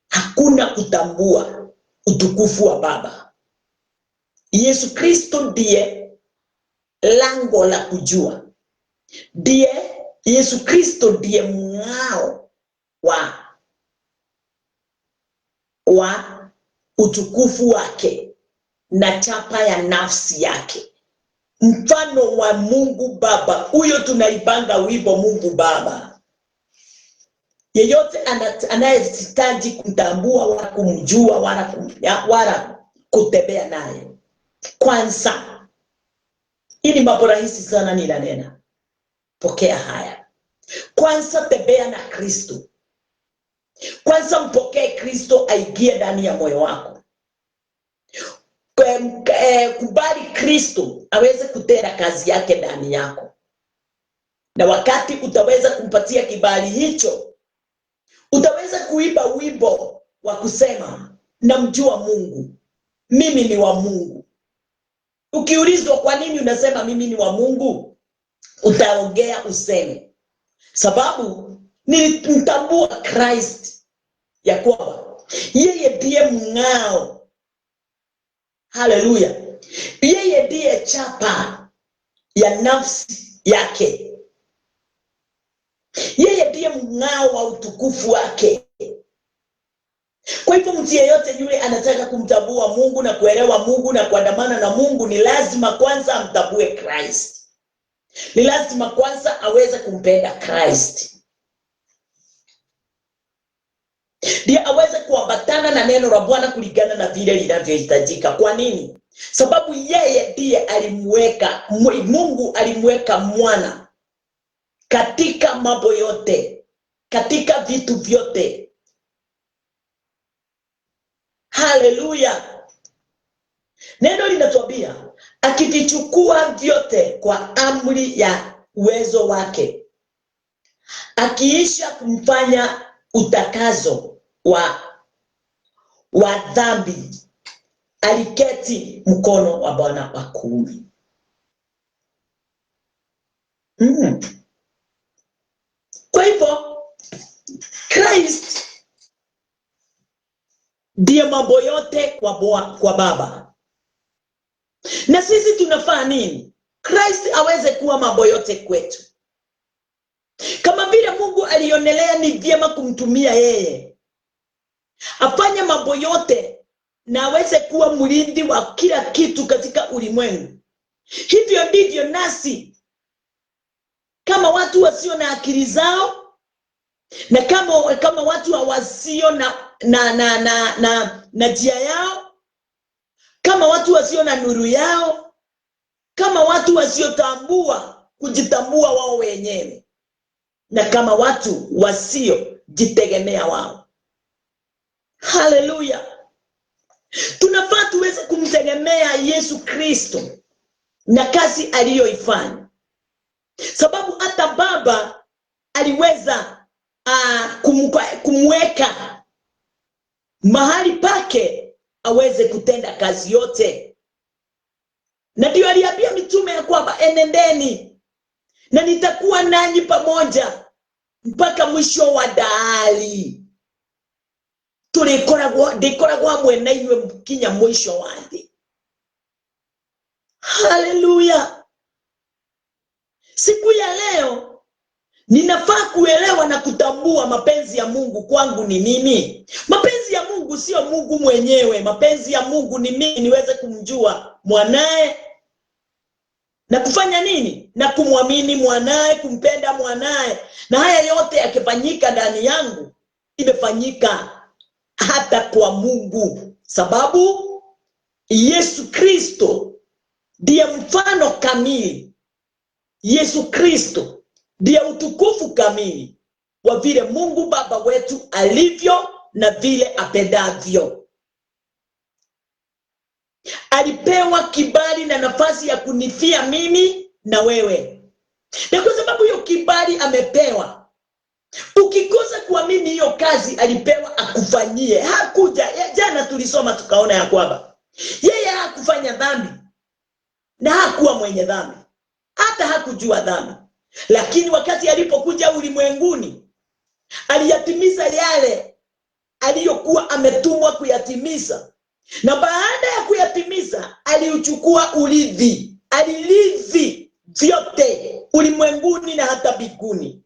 Hakuna kutambua utukufu wa Baba. Yesu Kristo ndiye lango la kujua. Yesu Kristo ndiye mng'ao wa utukufu wake na chapa ya nafsi yake. Mfano wa Mungu Baba. Huyo tunaipanga wimbo Mungu Baba. Yeyote anayehitaji kutambua wala kumjua wala kutembea naye, kwanza, ili mambo rahisi sana nilanena, pokea haya. Kwanza tembea na Kristo. Kwanza mpokee Kristo aingie ndani ya moyo wako. Kubali Kristo aweze kutenda kazi yake ndani yako. Na wakati utaweza kumpatia kibali hicho, utaweza kuimba wimbo wa kusema namjua Mungu. Mimi ni wa Mungu. Ukiulizwa kwa nini unasema mimi ni wa Mungu, utaongea useme sababu nilitambua Christ ya kwamba yeye ndiye mng'ao. Haleluya. Yeye ndiye chapa ya nafsi yake. Yeye ndiye mng'ao wa utukufu wake. Kwa hivyo mtu yeyote yule anataka kumtambua Mungu na kuelewa Mungu na kuandamana na Mungu, ni lazima kwanza amtambue Christ. Ni lazima kwanza aweze kumpenda Christ. Ndiye aweze kuambatana na neno la Bwana kulingana na vile linavyohitajika. Kwa nini? Sababu yeye ndiye Mungu alimweka mwana katika mambo yote, katika vitu vyote. Haleluya. Neno linatuambia akivichukua vyote kwa amri ya uwezo wake, akiisha kumfanya utakazo wa dhambi, aliketi mkono wa Bwana wa kuume. Kwa hivyo Christ ndiye mambo yote kwa Baba. Na sisi tunafaa nini? Christ aweze kuwa mambo yote kwetu. Kama vile Mungu alionelea ni vyema kumtumia yeye afanye mambo yote na aweze kuwa mlindi wa kila kitu katika ulimwengu, hivyo ndivyo nasi kama watu wasio na akili zao, na kama watu wasio na njia yao, kama watu wasio na nuru yao, kama watu wasiotambua kujitambua wao wenyewe, na kama watu wasio jitegemea wao. Haleluya. Tunafaa tuweze kumtegemea Yesu Kristo na kazi aliyoifanya, sababu hata Baba aliweza kumweka mahali pake aweze kutenda kazi yote. Na ndio aliambia mitume ya kwamba enendeni na nitakuwa nanyi pamoja mpaka mwisho wa dahari. Ndikoragwo hamwe na inyuĩ kinya mwisho wa thĩ. Haleluya. Siku ya leo ninafaa kuelewa na kutambua mapenzi ya Mungu kwangu ni nini. Mapenzi ya Mungu sio Mungu mwenyewe. Mapenzi ya Mungu ni mimi niweze kumjua mwanae Na kufanya nini? Na kumwamini mwanae, kumpenda mwanae. Na haya yote yakifanyika ndani yangu, imefanyika hata kwa Mungu. Sababu Yesu Kristo ndiye mfano kamili. Yesu Kristo ndiye utukufu kamili wa vile Mungu Baba wetu alivyo na vile apendavyo. Alipewa kibali na nafasi ya kunifia mimi na wewe. Na kwa sababu hiyo kibali amepewa, ukikosa kuamini hiyo kazi alipewa akufanyie, hakuja. Jana tulisoma tukaona ya kwamba yeye hakufanya dhambi na hakuwa mwenye dhambi, hata hakujua dhambi. Lakini wakati alipokuja ulimwenguni, aliyatimiza yale aliyokuwa ametumwa kuyatimiza. Na baada ya kuyatimiza, aliuchukua urithi. Alirithi vyote ulimwenguni na hata mbinguni.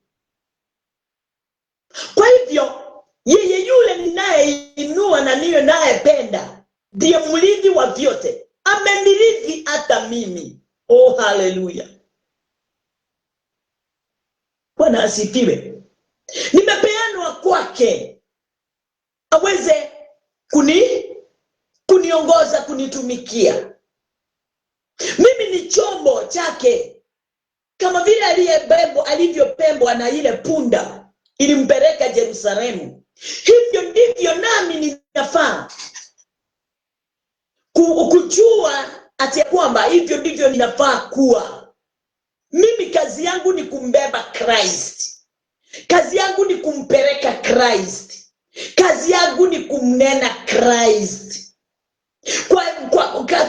Kwa hivyo yeye yule ninayeinua na niyo nayependa ndiye mrithi wa vyote. Amenirithi hata mimi. Oh, haleluya. Bwana asifiwe. Nimepeanwa kwake aweze kuniongoza, kunitumikia. Mimi ni chombo chake, kama vile alivyopembwa na ile punda ilimpeleka Yerusalemu. Hivyo ndivyo nami ninafaa kujua ati kwamba hivyo ndivyo ninafaa kuwa. Mimi kazi yangu ni kumbeba Christ. Kazi yangu ni kumpeleka Christ. Kazi yangu ni kumnena Christ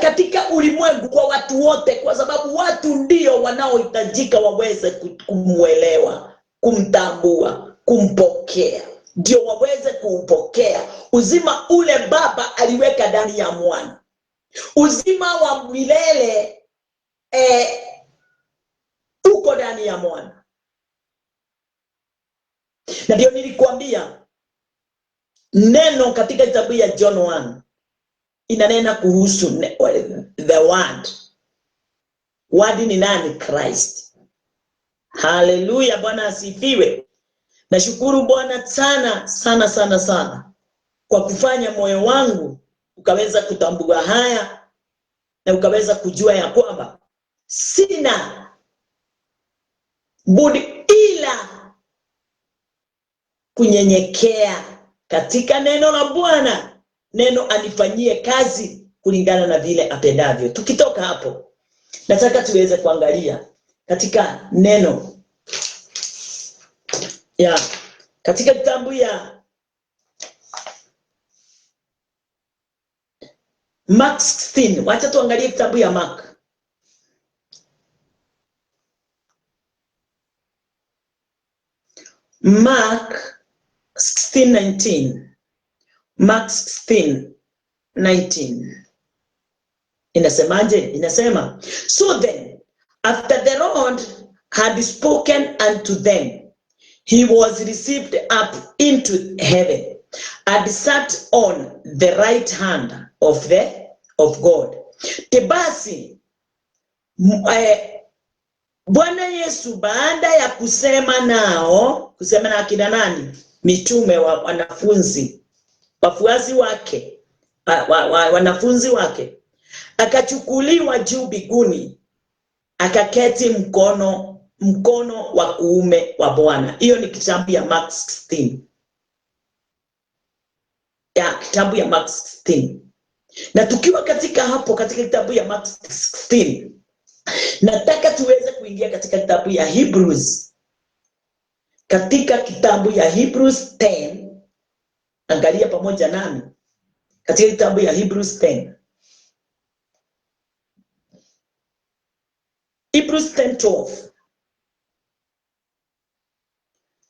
katika ulimwengu, kwa watu wote, kwa sababu watu ndio wanaohitajika waweze kumwelewa, kumtambua, kumpokea. Ndio waweze kuupokea uzima ule Baba aliweka ndani ya mwana, uzima wa milele uko ndani ya mwana. Na ndio nilikwambia neno katika kitabu ya John 1 inanena kuhusu the word. Word ni nani? Christ. Haleluya, Bwana asifiwe. Nashukuru Bwana sana sana sana sana kwa kufanya moyo wangu ukaweza kutambua haya na ukaweza kujua ya kwamba sina budi ila kunyenyekea katika neno la Bwana. Neno anifanyie kazi kulingana na vile apendavyo. Tukitoka hapo, nataka tuweze kuangalia katika neno katika kitabu ya Mark 16. Wacha tuangalie kitabu ya Mark. Mark 16:19. Mark 16:19. Inasemaje? Inasema, so then, after the Lord had spoken unto them, he was received up into heaven and sat on the right hand of God. Basi Bwana Yesu baada ya kusema na akina nani? Mitume wa wanafunzi, wafuasi wake, wanafunzi wake, akachukuliwa juu mbinguni, akaketi mkono wa kuume wa Bwana. Hiyo ni kitabu ya Mark 16. Kitabu ya Mark 16. Na tukiwa katika hapo katika kitabu ya Mark 16, nataka tuweze kuingia katika kitabu ya Hebrews. Katika kitabu ya Hebrews 10, angalia pamoja nami katika kitabu ya Hebrews 10. Hebrews 10:12.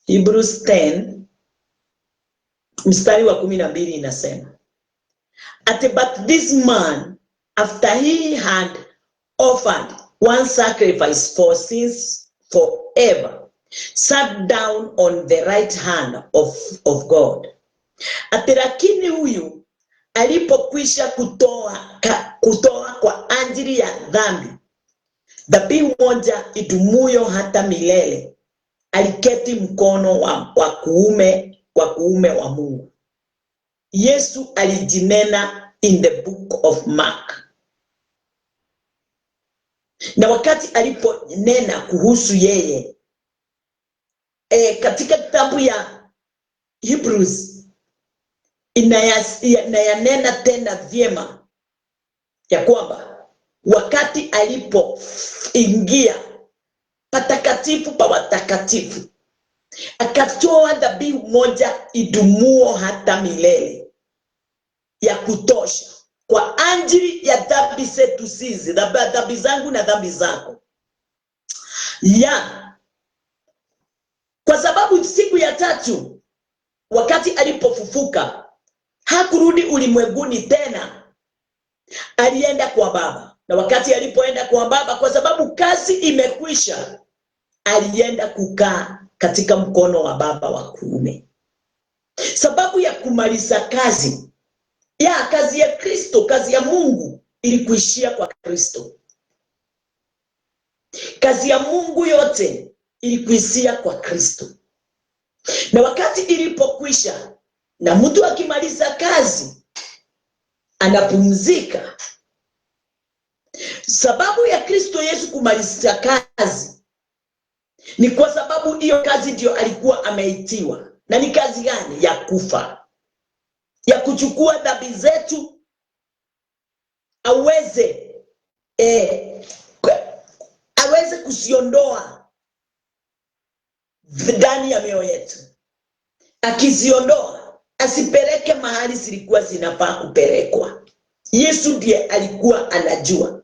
Hebrews 10 mstari wa 12 inasema, but this man, after he had offered one sacrifice for sins forever, sat down on the right hand of God. Lakini huyu alipokwisha kutoa kwa ajili ya dhambi dhabihu moja idumuyo hata milele, aliketi mkono wa kuume wa Mungu. Yesu alijinena in the book of Mark. Na wakati aliponena kuhusu yeye katika kitabu ya Hebrews inayanena tena vyema ya kwamba wakati alipoingia patakatifu pa watakatifu, akatoa dhabihu moja idumuo hata milele ya kutosha kwa ajili ya dhambi zetu sisi, dhambi zangu na dhambi zako. Kwa sababu siku ya tatu wakati alipofufuka hakurudi ulimwenguni tena, alienda kwa Baba. Na wakati alipoenda kwa Baba, kwa sababu kazi imekwisha, alienda kukaa katika mkono wa Baba wa kuume. Sababu ya kumaliza kazi ya Kristo, kazi ya Mungu ilikuishia kwa Kristo. Kazi ya Mungu yote ilikuishia kwa Kristo. Na wakati ilipokwisha, na mtu akimaliza kazi anapumzika. Sababu ya Kristo Yesu kumaliza kazi ni kwa sababu hiyo kazi ndio alikuwa ameitiwa. Na ni kazi gani? Ya kufa, ya kuchukua dhambi zetu, aweze kusiondoa ndani ya mioyo yetu. Akiziondoa, asipeleke mahali zilikuwa zinafaa kupelekwa. Yesu ndiye alikuwa anajua.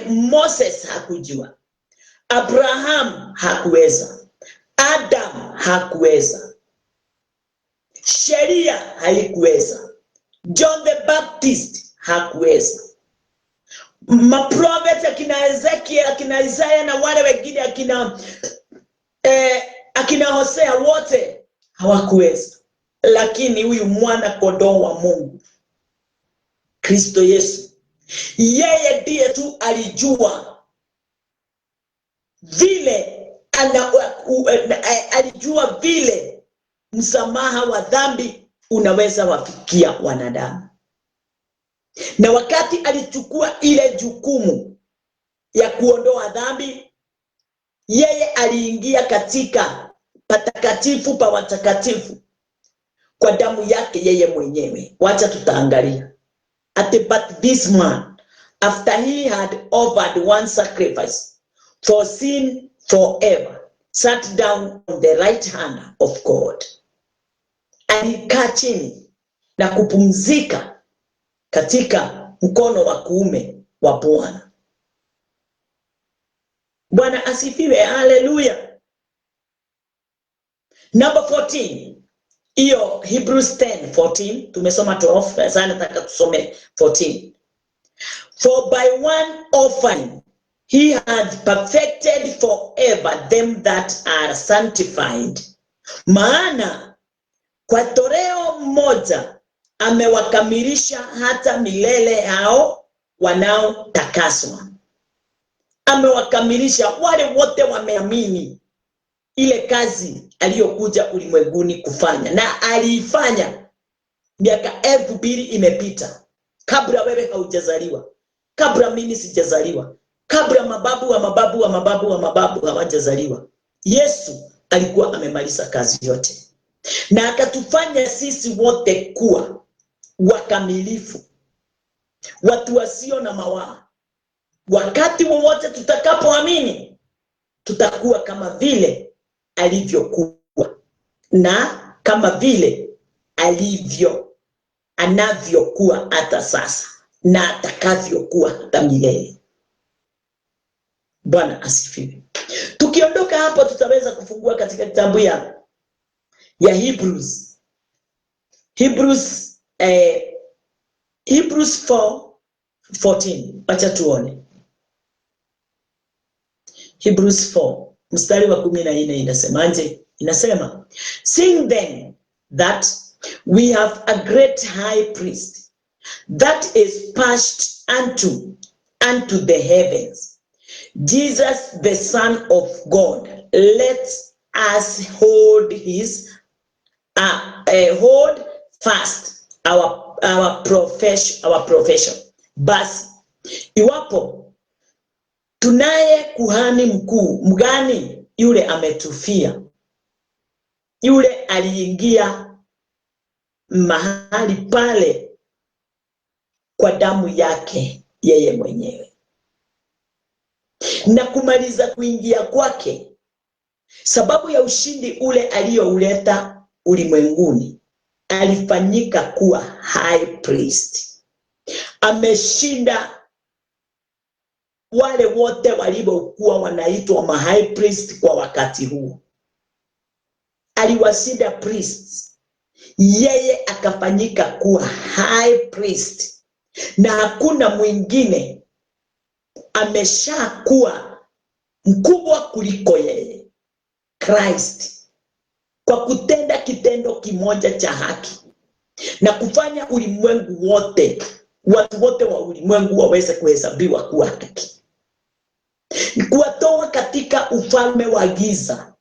Moses hakujua, Abraham hakuweza, Adam hakuweza, sheria haikuweza, John the Baptist hakuweza, maprofeti akina Ezekiel, akina Isaiah na wale wengine akina Hosea, wote hawakuweza. Lakini huyu mwana kondoo wa Mungu, Kristo Yesu, yeye ndiye tu alijua vile msamaha wa dhambi unaweza wafikia wanadamu. Na wakati alichukua ile jukumu ya kuondoa dhambi, yeye aliingia katika patakatifu pa watakatifu kwa damu yake yeye mwenyewe. Wacha tutaangalia. But this man, after he had offered one sacrifice for sin forever, sat down on the right hand of God. Alikaa chini na kupumzika katika mkono wa kuume wa Bwana. Bwana asifiwe, haleluya. Number 14. Iyo Hebrews 10:14, tumesoma 12, sasa nataka tusome 14. For by one offering he had perfected forever them that are sanctified. Maana kwa toleo moja amewakamilisha hata milele hao wanaotakaswa. Amewakamilisha wale wote wameamini ile kazi aliyokuja ulimwenguni kufanya. Na aliifanya miaka 2000 imepita, kabla wewe haujazaliwa, kabla mimi sijazaliwa, kabla mababu wa mababu wa mababu wa mababu hawajazaliwa. Yesu alikuwa amemaliza kazi yote, na akatufanya sisi wote kuwa wakamilifu, watu wasio na mawaa. Wakati wowote tutakapoamini, tutakuwa kama vile alivyokuwa, na kama vile anavyokuwa hata sasa, na atakavyokuwa hata milele. Bwana asifiwe. Tukiondoka hapo, tutaweza kufungua katika kitabu ya Hebrews. Hebrews 4:14. Acha tuone. Hebrews 4 mstari wa 14 inasemaje? Inasema, seeing then that we have a great high priest that is passed unto the heavens, Jesus, the Son of God, let us hold hold fast our profession. Basi iwapo tunaye kuhani mkuu mgani yule ametufia, yule aliingia mahali pale kwa damu yake yeye mwenyewe, na kumaliza kuingia kwake, sababu ya ushindi ule aliyouleta ulimwenguni, alifanyika kuwa high priest. Ameshinda wale wote waliokuwa wanaitwa ma high priest kwa wakati huo. Aliwashinda priests, yeye akafanyika kuwa high priest, na hakuna mwingine ameshakuwa mkubwa kuliko yeye, Christ, kwa kutenda kitendo kimoja cha haki na kufanya ulimwengu wote, watu wote wa ulimwengu waweze kuhesabiwa kuwa haki, kuwatoa katika ufalme wa giza.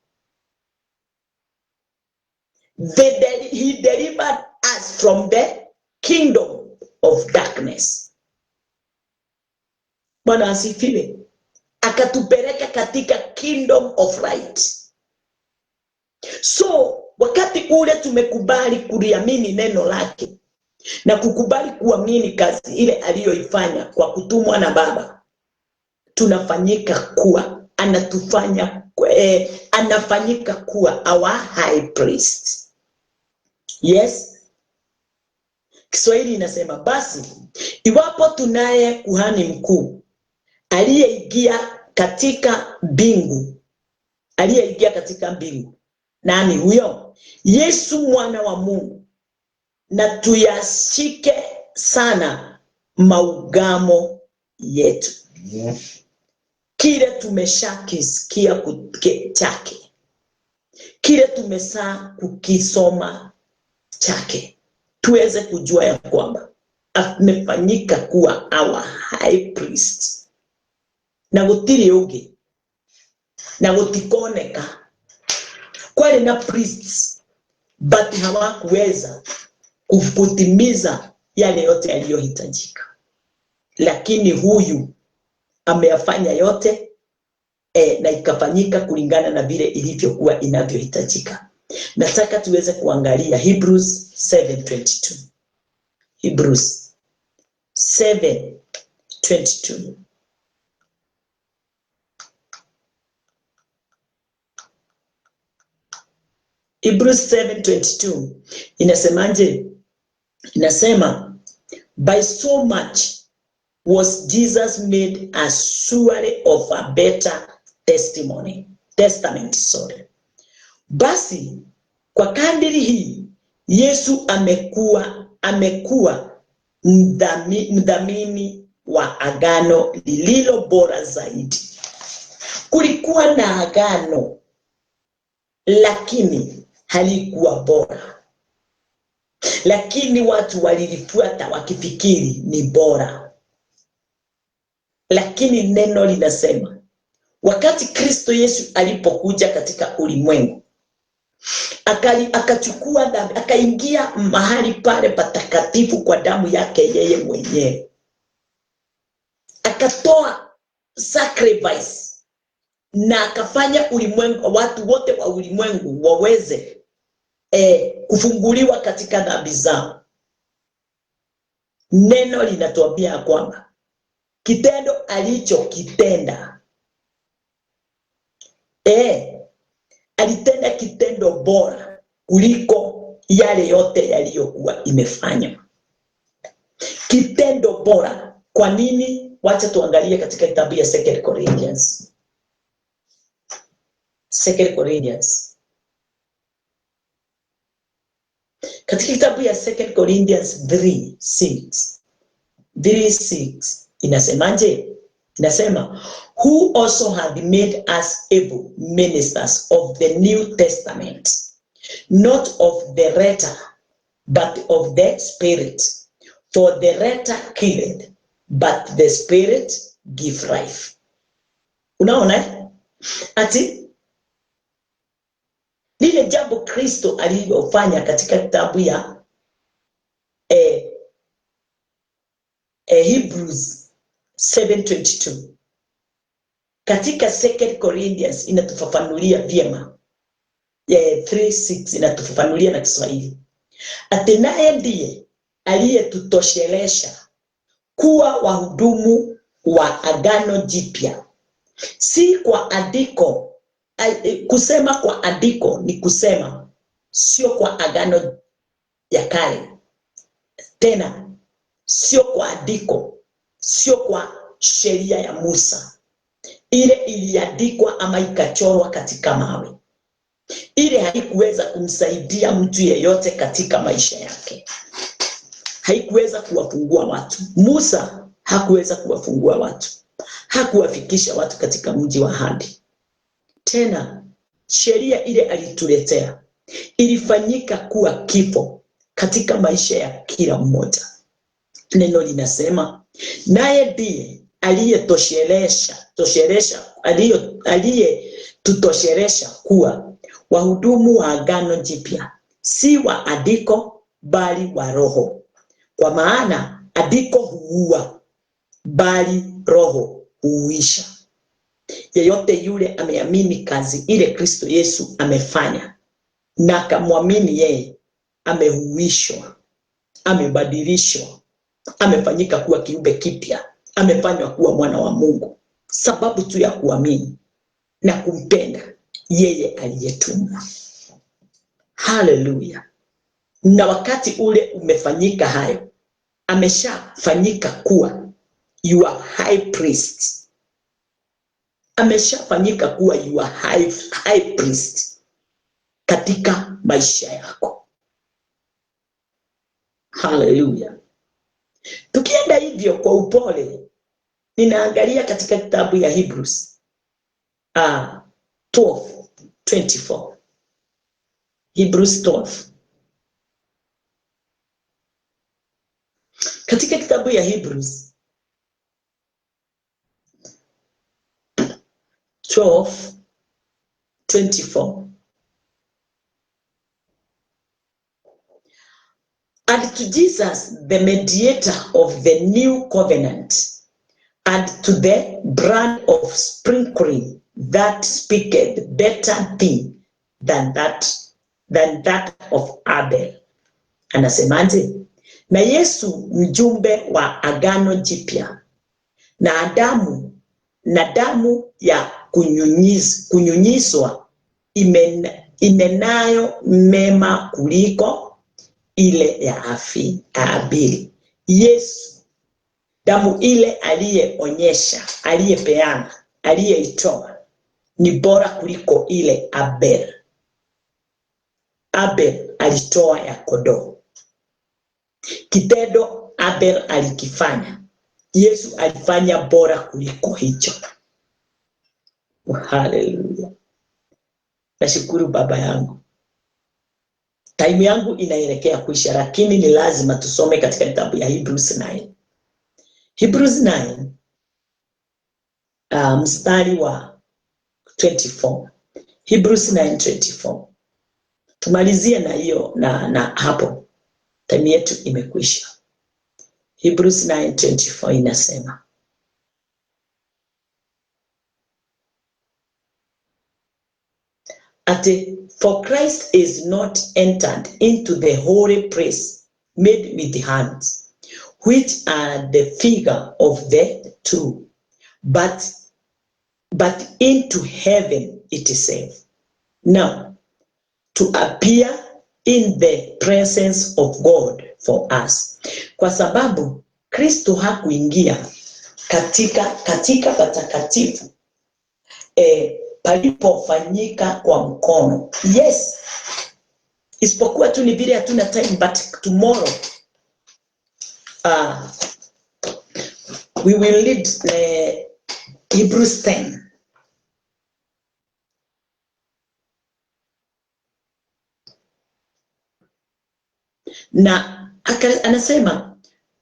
He delivered us from the kingdom of darkness. Bwana asifiwe. Akatupeleka katika kingdom of light. So wakati ule tumekubali kuliamini neno lake na kukubali kuamini kazi ile aliyoifanya kwa kutumwa na Baba, tunafanyika kuwa, anafanyika kuwa our high priest. Yes. Kiswahili inasema basi iwapo tunaye kuhani mkuu aliyeingia katika mbingu, nani huyo? Yesu mwana wa Mungu, na tuyashike sana maugamo yetu. Yes. Kile tumeshakisikia chake, kile tumesa kukisoma chake, tuweze kujua ya kwamba amefanyika kuwa our high priest, na gutiri uge na gutikoneka kweli na priests, but hawakuweza kutimiza yale yote yaliyohitajika, lakini huyu ameyafanya yote na ikafanyika kulingana na vile ilivyokuwa inavyohitajika. Nataka tuweze kuangalia Hebrews 7:22. Hebrews 7:22. Hebrews 7:22 inasemaje? Inasema, by so much was Jesus made a surety of a better testament. Basi kwa kadiri hii Yesu amekuwa mdhamini wa agano lililo bora zaidi. Kulikuwa na agano, lakini halikuwa bora, lakini watu walilifuata wakifikiri ni bora. Lakini neno linasema wakati Kristo Yesu alipokuja katika ulimwengu, akachukua dhambi, akaingia mahali pale patakatifu kwa damu yake yeye mwenyewe, akatoa sacrifice na akafanya ulimwengu, watu wote wa ulimwengu waweze kufunguliwa katika dhambi zao. Neno linatuambia kwamba kitendo alichokitenda, alitenda kitendo bora kuliko yale yote yaliyokuwa imefanywa. Kitendo bora. Kwa nini? Wacha tuangalie katika kitabu ya 2 Corinthians. 2 Corinthians. Katika kitabu ya 2 Corinthians 3:6 inasemaje? Inasema, who also had made us able ministers of the New Testament, not of the letter, but of the Spirit. For the letter killeth, but the Spirit give life. Unaona ati lile jambo Kristo alilofanya katika kitabu ya Hebrews 7:22 katika 2 Corinthians inatufafanulia vyema. 3:6 inatufafanulia na Kiswahili. Ati naye ndiye aliyetutoshelesha kuwa wahudumu wa agano jipya. Si kwa andiko, kusema kwa andiko ni kusema sio kwa agano ya kale. Tena sio kwa andiko, sio kwa sheria ya Musa ile iliandikwa ama ikachorwa katika mawe. Ile haikuweza kumsaidia mtu yeyote katika maisha yake. Haikuweza kuwafungua watu. Musa hakuweza kuwafungua watu. Hakuwafikisha watu katika mji wa ahadi. Tena sheria ile alituletea ilifanyika kuwa kifo katika maisha ya kila mmoja. Neno linasema naye ndiye aliyetutoshelesha kuwa wahudumu wa agano jipya, si wa andiko bali wa roho. Kwa maana andiko huua, bali roho huisha. Yeyote yule ameamini kazi ile Kristo Yesu amefanya na akamwamini yeye, amehuishwa, amebadilishwa, amefanyika kuwa kiumbe kipya, amefanywa kuwa mwana wa Mungu, sababu tu ya kuamini na kumpenda yeye aliyetumwa. Haleluya. Na wakati ule umefanyika hayo, ameshafanyika kuwa your high priest. Ameshafanyika kuwa your high priest katika maisha yako. Haleluya. Tukienda hivyo kwa upole, ninaangalia katika kitabu ya Hebrews 12:24. Hebrews 12. Katika kitabu ya Hebrews 12:24. And to Jesus, the mediator of the new covenant, and to the blood of sprinkling that speaketh better thing than that of Abel. Anasemaje? Na Yesu mjumbe wa agano jipya, na damu ya kunyunyizwa inenayo mema kuliko ile ya Abeli. Yesu, damu ile aliyeonyesha, aliyepeana, aliyeitoa ni bora kuliko ile Abel. Abel alitoa ya kondoo. Kitendo Abel alikifanya, Yesu alifanya bora kuliko hicho. Haleluya. Nashukuru Baba yangu. Time yangu inaelekea kuisha, lakini ni lazima tusome katika kitabu ya Hebrews 9. Hebrews 9 mstari wa 24. Hebrews 9:24. Tumalizie na hiyo na hapo. Time yetu imekwisha. Hebrews 9:24 inasema, for Christ is not entered into the holy place made with hands, which are the figure of the true, but into heaven itself, now to appear in the presence of God for us. Kwa sababu Kristo hakuingia katika patakatifu palipofanyika kwa mkono. Yes, isipokuwa tu ni vile hatuna time, but tomorrow we will read Hebrews 10. Na anasema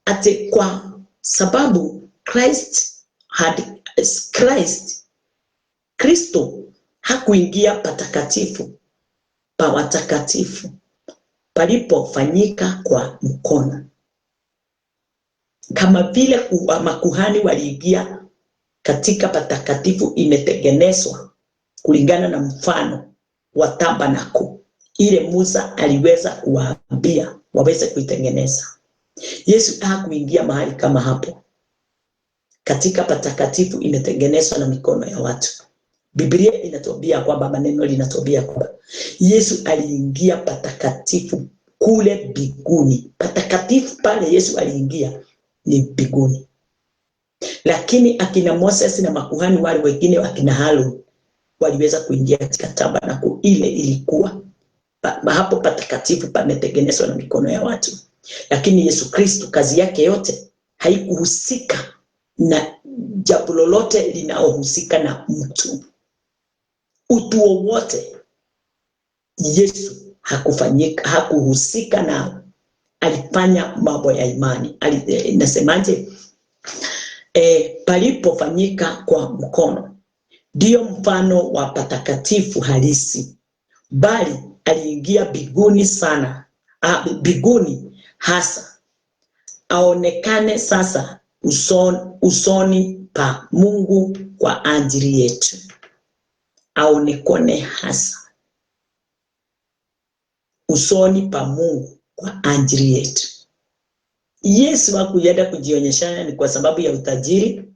ati kwa sababu Christ Kristo hakuingia patakatifu pa watakatifu palipofanyika kwa mkono, kama vile makuhani waliingia katika patakatifu imetengenezwa kulingana na mfano wa tabernakulo ile Musa aliweza kuwaambia waweze kuitengeneza. Yesu hakuingia mahali kama hapo katika patakatifu imetengenezwa na mikono ya watu. Biblia inatuambia kwamba, maneno linatuambia kwamba Yesu aliingia patakatifu kule mbinguni. Patakatifu pale Yesu aliingia ni mbinguni. Lakini akina Moses na makuhani wale wengine, akina Haruni, waliweza kuingia katika tabernakulo ile ilikuwa hapo patakatifu pametengenezwa na mikono ya watu. Lakini Yesu Kristo kazi yake yote haikuhusika na jambo lolote linaohusika na mtu. Utu wowote Yesu hakuhusika na, alifanya mambo ya imani. Nasemaje? Palipofanyika kwa mkono ndio mfano wa patakatifu halisi, bali aliingia mbinguni sana, mbinguni hasa, aonekane sasa usoni pa Mungu kwa ajili yetu. Aonekane hasa usoni pa Mungu kwa ajili yetu. Yesu hakuenda kujionyeshana ni kwa sababu ya utajiri.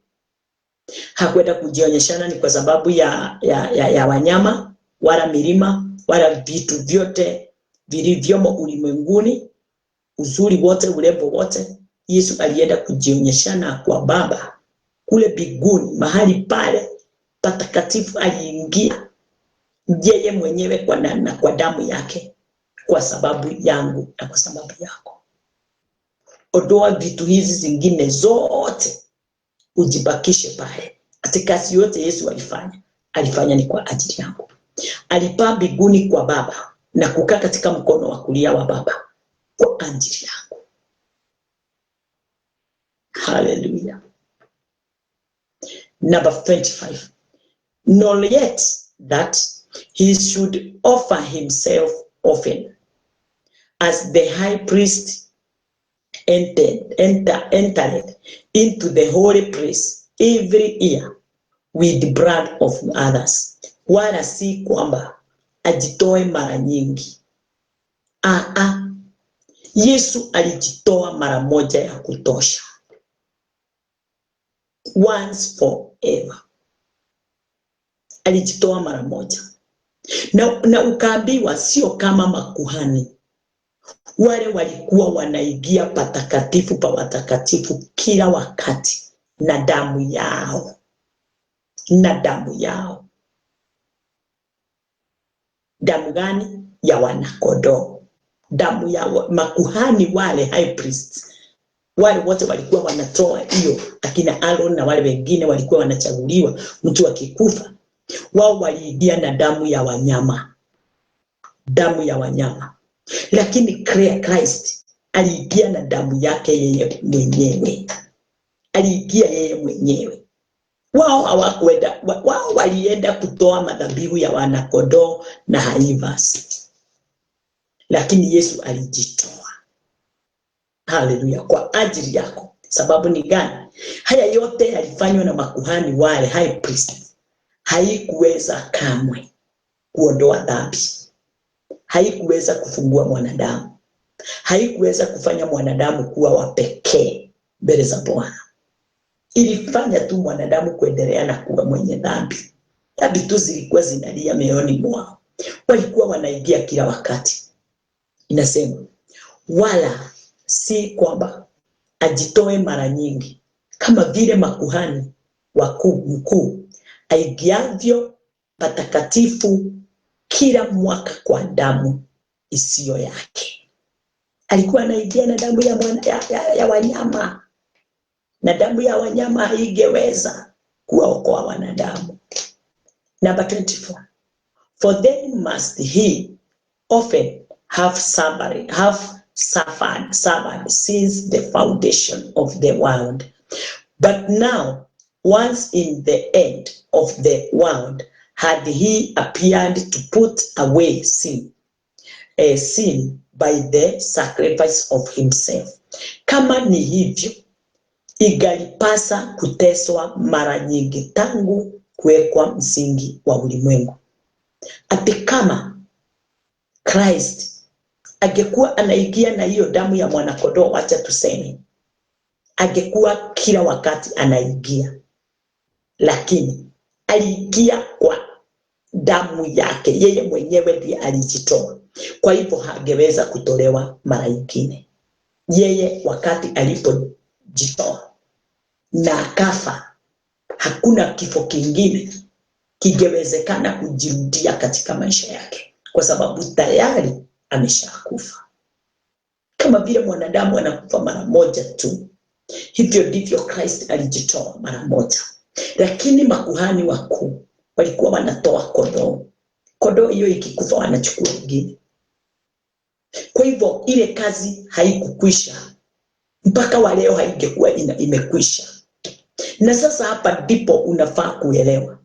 Hakwenda kujionyeshana ni kwa sababu ya wanyama wala milima wala vitu vyote vilivyomo ulimwenguni, uzuri wote, urembo wote. Yesu alienda kujionyeshana kwa Baba kule mbinguni, mahali pale patakatifu aliingia yeye mwenyewe kwa damu yake, kwa sababu yangu na kwa sababu yako. Ondoa vitu hizi zingine zote, ujibakishe pale. Katika yote Yesu alifanya ni kwa ajili yangu. Alipaa mbinguni kwa Baba na kukaa katika mkono wa kulia wa Baba kwa ajili yangu. Hallelujah. Number 25. Nor yet that he should offer himself often, as the high priest entered into the holy place every year with the blood of others. Wala si kwamba ajitoe mara nyingi. Yesu alijitoa mara moja ya kutosha, once forever. Alijitoa mara moja. Na ukaambiwa sio kama makuhani wale walikuwa wanaingia patakatifu pa watakatifu kila wakati na damu yao, Damu gani? Ya wanakondoo. Damu ya makuhani wale, high priests wale wote walikuwa wanatoa hiyo. Akina Aaron na wale wengine walikuwa wanachaguliwa, mtu akikufa wao waliingia na damu ya wanyama. Lakini Christ aliingia na damu yake yeye mwenyewe. Wao hawakwenda, wao walienda kutoa madhabihu ya wanakondoo na haivas, lakini Yesu alijitoa. Haleluya, kwa ajili yako. Sababu ni gani? Haya yote yalifanywa na makuhani wale, high priest. Haikuweza kamwe kuondoa dhambi. Haikuweza kufungua mwanadamu. Haikuweza kufanya mwanadamu kuwa wa pekee mbele za Bwana. Ilifanya tu mwanadamu kuendelea na kuwa mwenye dhambi. Dhambi tu zilikuwa zinalia mioyoni mwao. Walikuwa wanaingia kila wakati. Inasema wala si kwamba ajitoe mara nyingi, kama vile makuhani mkuu aingiavyo patakatifu kila mwaka kwa damu isiyo yake. Alikuwa anaingia na damu ya wanyama, na damu ya wanyama haingeweza kuwaokoa wanadamu. Number 24. For then must he often have suffered since the foundation of the world. But now once in the end of the world had he appeared to put away sin by the sacrifice of himself. Kama ni hivyo, igalipasa kuteswa mara nyingi tangu kuwekwa msingi wa ulimwengu. Ati kama Christ angekuwa anaingia na hiyo damu ya mwanakondoo, acha tuseme, angekuwa kila wakati anaingia, lakini aliingia kwa damu yake, yeye mwenyewe ndiye alijitoa. Kwa hivyo hangeweza kutolewa mara nyingine. Yeye wakati alipojitoa na akafa, hakuna kifo kingine kingewezekana kujirudia katika maisha yake, kwa sababu tayari ameshakufa. Kama vile mwanadamu anakufa mara moja tu, hivyo ndivyo Christ alijitoa mara moja. Lakini makuhani wakuu walikuwa wanatoa kondoo. Kondoo hiyo ikikufa wanachukua ingine. Kwa hivyo ile kazi haikukwisha, mpaka wa leo haingekuwa imekwisha. Na sasa hapa ndipo unafaa kuelewa.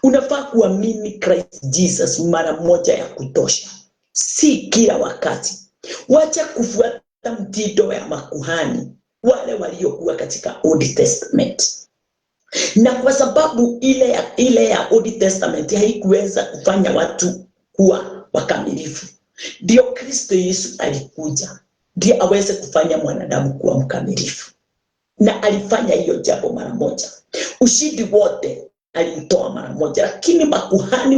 Unafaa kuamini Christ Jesus mara moja ya kutosha, si kila wakati. Wacha kufuata mtindo ya makuhani wale waliokuwa katika Old Testament. Na kwa sababu ile ya Old Testament haikuweza kufanya watu kuwa wakamilifu, ndio Kristo Yesu alikuja ndiye aweze kufanya mwanadamu kuwa mkamilifu, na alifanya hiyo jambo mara moja. Ushindi wote alitoa mara moja, lakini makuhani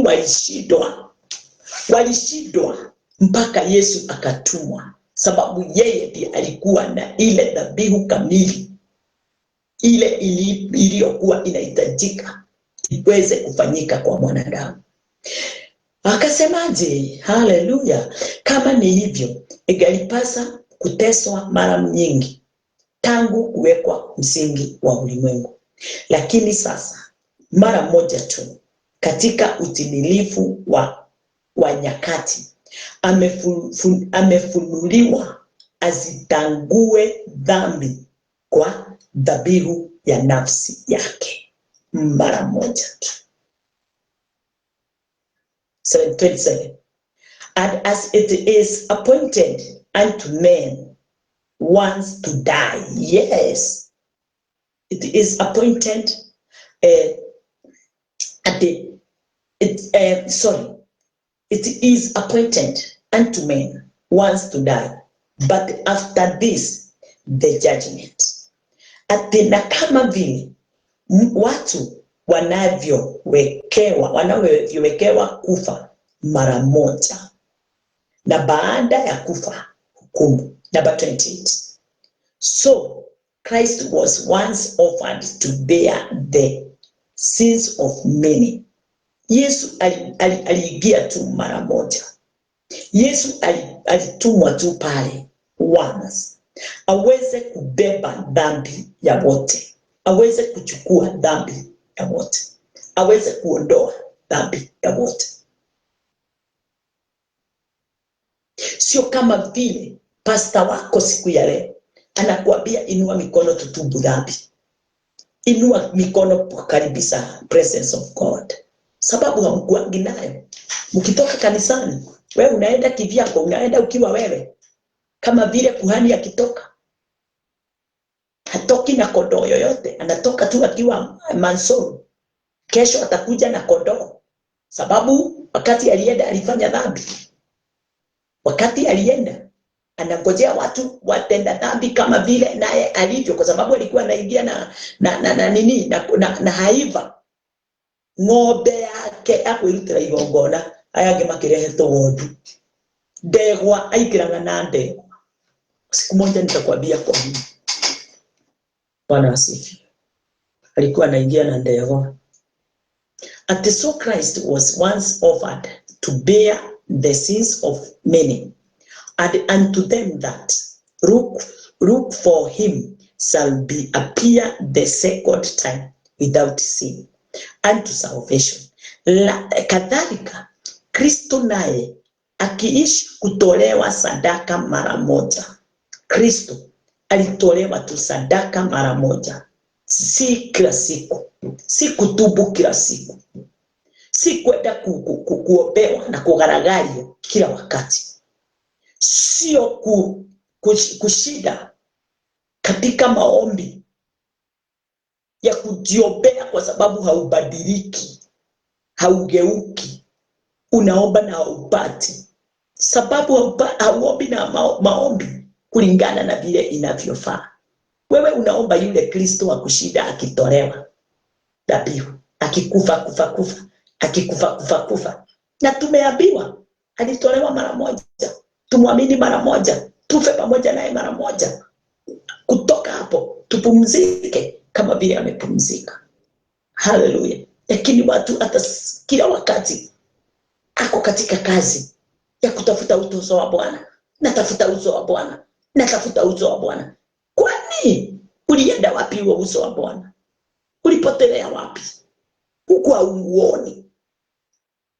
walishindwa mpaka Yesu akatumwa, sababu yeye ndiye alikuwa na ile dhabihu kamili, ile iliyokuwa inahitajika iweze kufanyika kwa mwanadamu. Akasemaje? Haleluya! Kama ni hivyo, ingalipasa kuteswa mara nyingi tangu kuwekwa msingi wa ulimwengu. Lakini sasa mara moja tu katika utimilifu wa nyakati amefunuliwa azitangue dhambi kwa dhabihu ya nafsi yake mara moja tu. 7:27. And as it is appointed unto men once to die. Yes, it is appointed it is appointed unto men once to die, but after this the judgment. Na kama vile watu wanavyowekewa kufa mara moja, na baada ya kufa hukumu. Number 28. So Christ was once offered to bear the sins of many. Yesu aliingia tu mara moja. Yesu alitumwa tu pale once, aweze kubeba dhambi ya wote, aweze kuchukua dhambi ya wote, aweze kuondoa dhambi ya wote. Sio kama vile pasta wako siku ya leo anakuambia inua mikono tutubu dhambi. Inua mikono kukaribisha presence of God, sababu hamkuangi nayo. Mkitoka kanisani, wewe unaenda kivyako, unaenda ukiwa wewe. Kama vile kuhani akitoka, hatoki na kondoo yoyote, anatoka tu akiwa mansoro. Kesho atakuja na kondoo, sababu wakati alienda alifanya dhambi. Wakati alienda anangojea watu watenda dhambi kama vile naye alivyo, kwa sababu alikuwa anaingia na haiva ng'ombe yake akwirutira igongona ayange makirehetwo wondu ndegwa aikiranga na ndegwa. Siku moja nitakwambia kwa nini. Bwana asifiwe. Alikuwa anaingia na ndegwa. And so Christ was once offered to bear the sins of many, and unto them that look for him shall be appear the second time without sin unto salvation. Kadhalika Kristo naye akiishi kutolewa sadaka mara moja. Kristo alitolewa tu sadaka mara moja, si kila siku, si kutubu kila siku, si kwenda kuombewa na kugaragaria kila wakati, sio kushida katika maombi ya kujiombea kwa sababu haubadiliki, haugeuki, unaomba na haupati, sababu hauombi na maombi kulingana na vile inavyofaa. Wewe unaomba yule Kristo wa kushida akitolewa dhabihu, akikufa kufa. Na tumeambiwa alitolewa mara moja, tumwamini mara moja, tufe pamoja naye mara moja. Kutoka hapo tupumzike kama vile amepumzika. Haleluya. Lakini watu hata kila wakati ako katika kazi ya kutafuta uso wa Bwana. Natafuta uso wa Bwana. Natafuta uso wa Bwana. Kwani ulienda wapi huo uso wa Bwana? Ulipotelea wapi? Huku hauoni.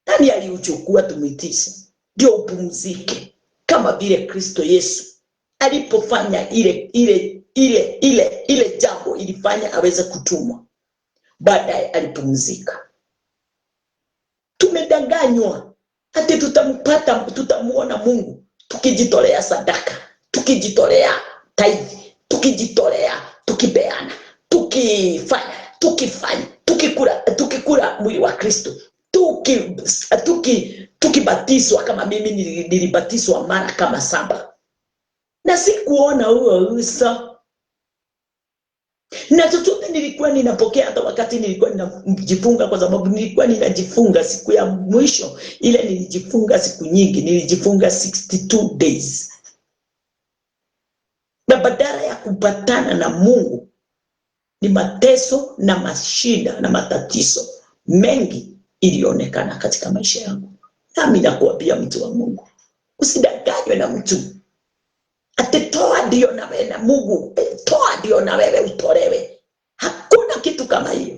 Nani aliuchukua tumitishe? Ndio upumzike kama vile Kristo Yesu alipofanya ile jambo ilifanya aweze kutumwa. Baadaye alipumzika. Tumedanganywa ati tutamuona Mungu tukijitolea sadaka, tukijitolea tithe, tukijitolea, tukibeana, tukikula mwili wa Kristo, tukibatizwa kama mimi nilibatizwa mara kama 7. Na sikuona huo uso. Na chochote nilikuwa ninapokea hata wakati nilikuwa ninajifunga, kwa sababu nilikuwa ninajifunga siku ya mwisho ile, nilijifunga siku nyingi, nilijifunga 62 days. Na badala ya kupatana na Mungu ni mateso na mashida na matatizo mengi ilionekana katika maisha yangu. Nami nakuambia mtu wa Mungu, usidanganywe na mtu. Atitoa ndio na wewe na Mungu, toa ndio na wewe utolewe. Hakuna kitu kama hiyo.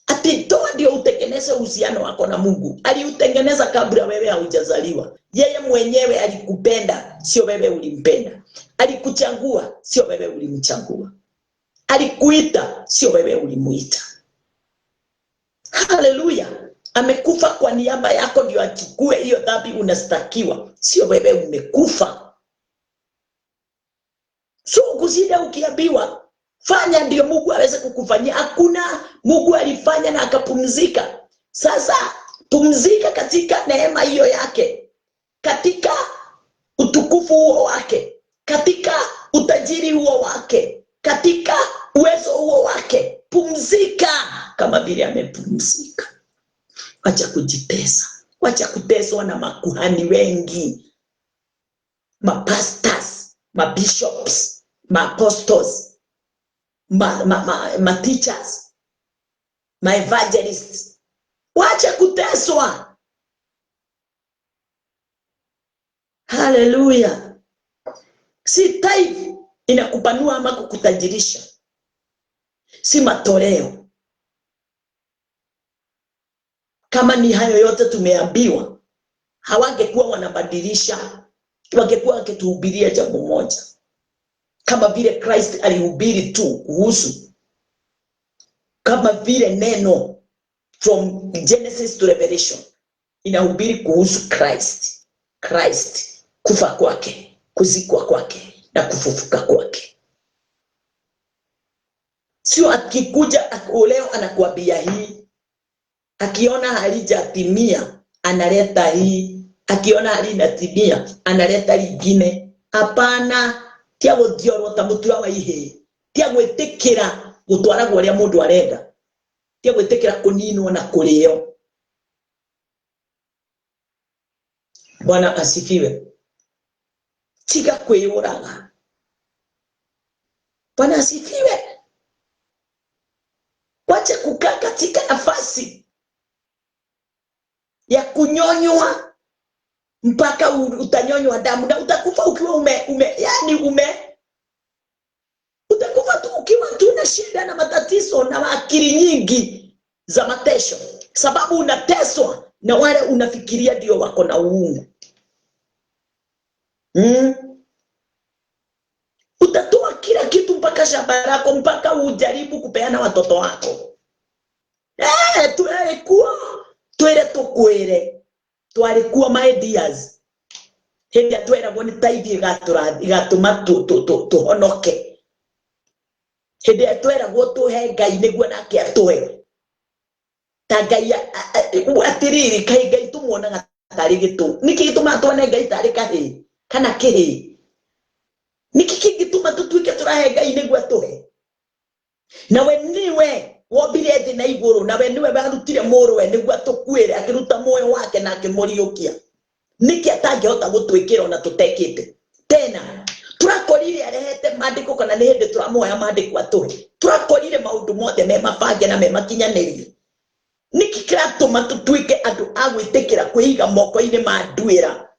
Atitoa ndio utengeneze uhusiano wako na Mungu. Aliutengeneza kabla wewe haujazaliwa. Yeye mwenyewe alikupenda, sio wewe ulimpenda. Alikuchagua, sio wewe ulimchagua. Alikuita, sio wewe ulimuita. Haleluya. Amekufa kwa niaba yako ndio achukue hiyo dhambi unastakiwa, sio wewe umekufa. So kusida ukiambiwa fanya ndio Mungu aweze kukufanyia. Hakuna. Mungu alifanya na akapumzika. Sasa pumzika katika neema hiyo yake, katika utukufu huo wake, katika utajiri huo wake, katika uwezo huo wake. Pumzika kama vile amepumzika. Wacha kujitesa. Wacha kuteswa na makuhani wengi, mapastors, mabishops, maapostles, teachers, evangelists. Wacha kuteswa. Haleluya. Si tithe inakupanua ama kukutajirisha. Si matoleo. Kama ni hayo yote tumeambiwa, hawangekuwa wanabadilisha, wangekuwa wakituhubiria jambo moja. Kama vile Christ alihubiri tu kuhusu, kama vile neno from Genesis to Revelation inahubiri kuhusu Christ, kufa kwake, kuzikwa kwake na kufufuka kwake. Sio akikuja leo anakuambia hii, akiona halijatimia analeta hii, akiona halinatimia analeta lingine. Hapana. Tia guthiorwo ta mutura wa ihe, tia gwetekera gutwaragwo ria mundu arenda, tia gwetekera kuninwo na kulio. Bwana asifiwe. Tiga kwiyuraga. Bwana asifiwe. Wacha kukaa katika nafasi ya kunyonywa mpaka utanyonywa damu, na utakufa ukiwa utakufa tu ukiwa tu na shida na matatizo na akili nyingi za matesho, sababu unateswa na wale unafikiria ndio wako na uungu. Utatoa kila kitu mpaka shamba lako, mpaka ujaribu kupeana watoto wako. Tulikuwa twere tukwere twarikuwa my dears hindi atwera boni taithi igatuma tuhonoke hindi atwera go tuhe Ngai niguo nake atuhe ta Ngai atiriri kai Ngai tumuonaga tari gitu niki gituma tuone Ngai tari kahi kana kihi niki kigituma tutuike turahe Ngai niguo atuhe nawe niwe wobire thi na iguru nawe niwe barutire murwe niguo tukwire akiruta moyo wake na akimuriukia niki atangihota gutwikira na tutekite tena turakorire arehete mandiko kana ni hindi turamoya mandiko atuhe turakorire maundu mothe me mabange na me makinyanirie niki kiratuma tutuike andu agwitikira kwiga moko-ini ma ndwira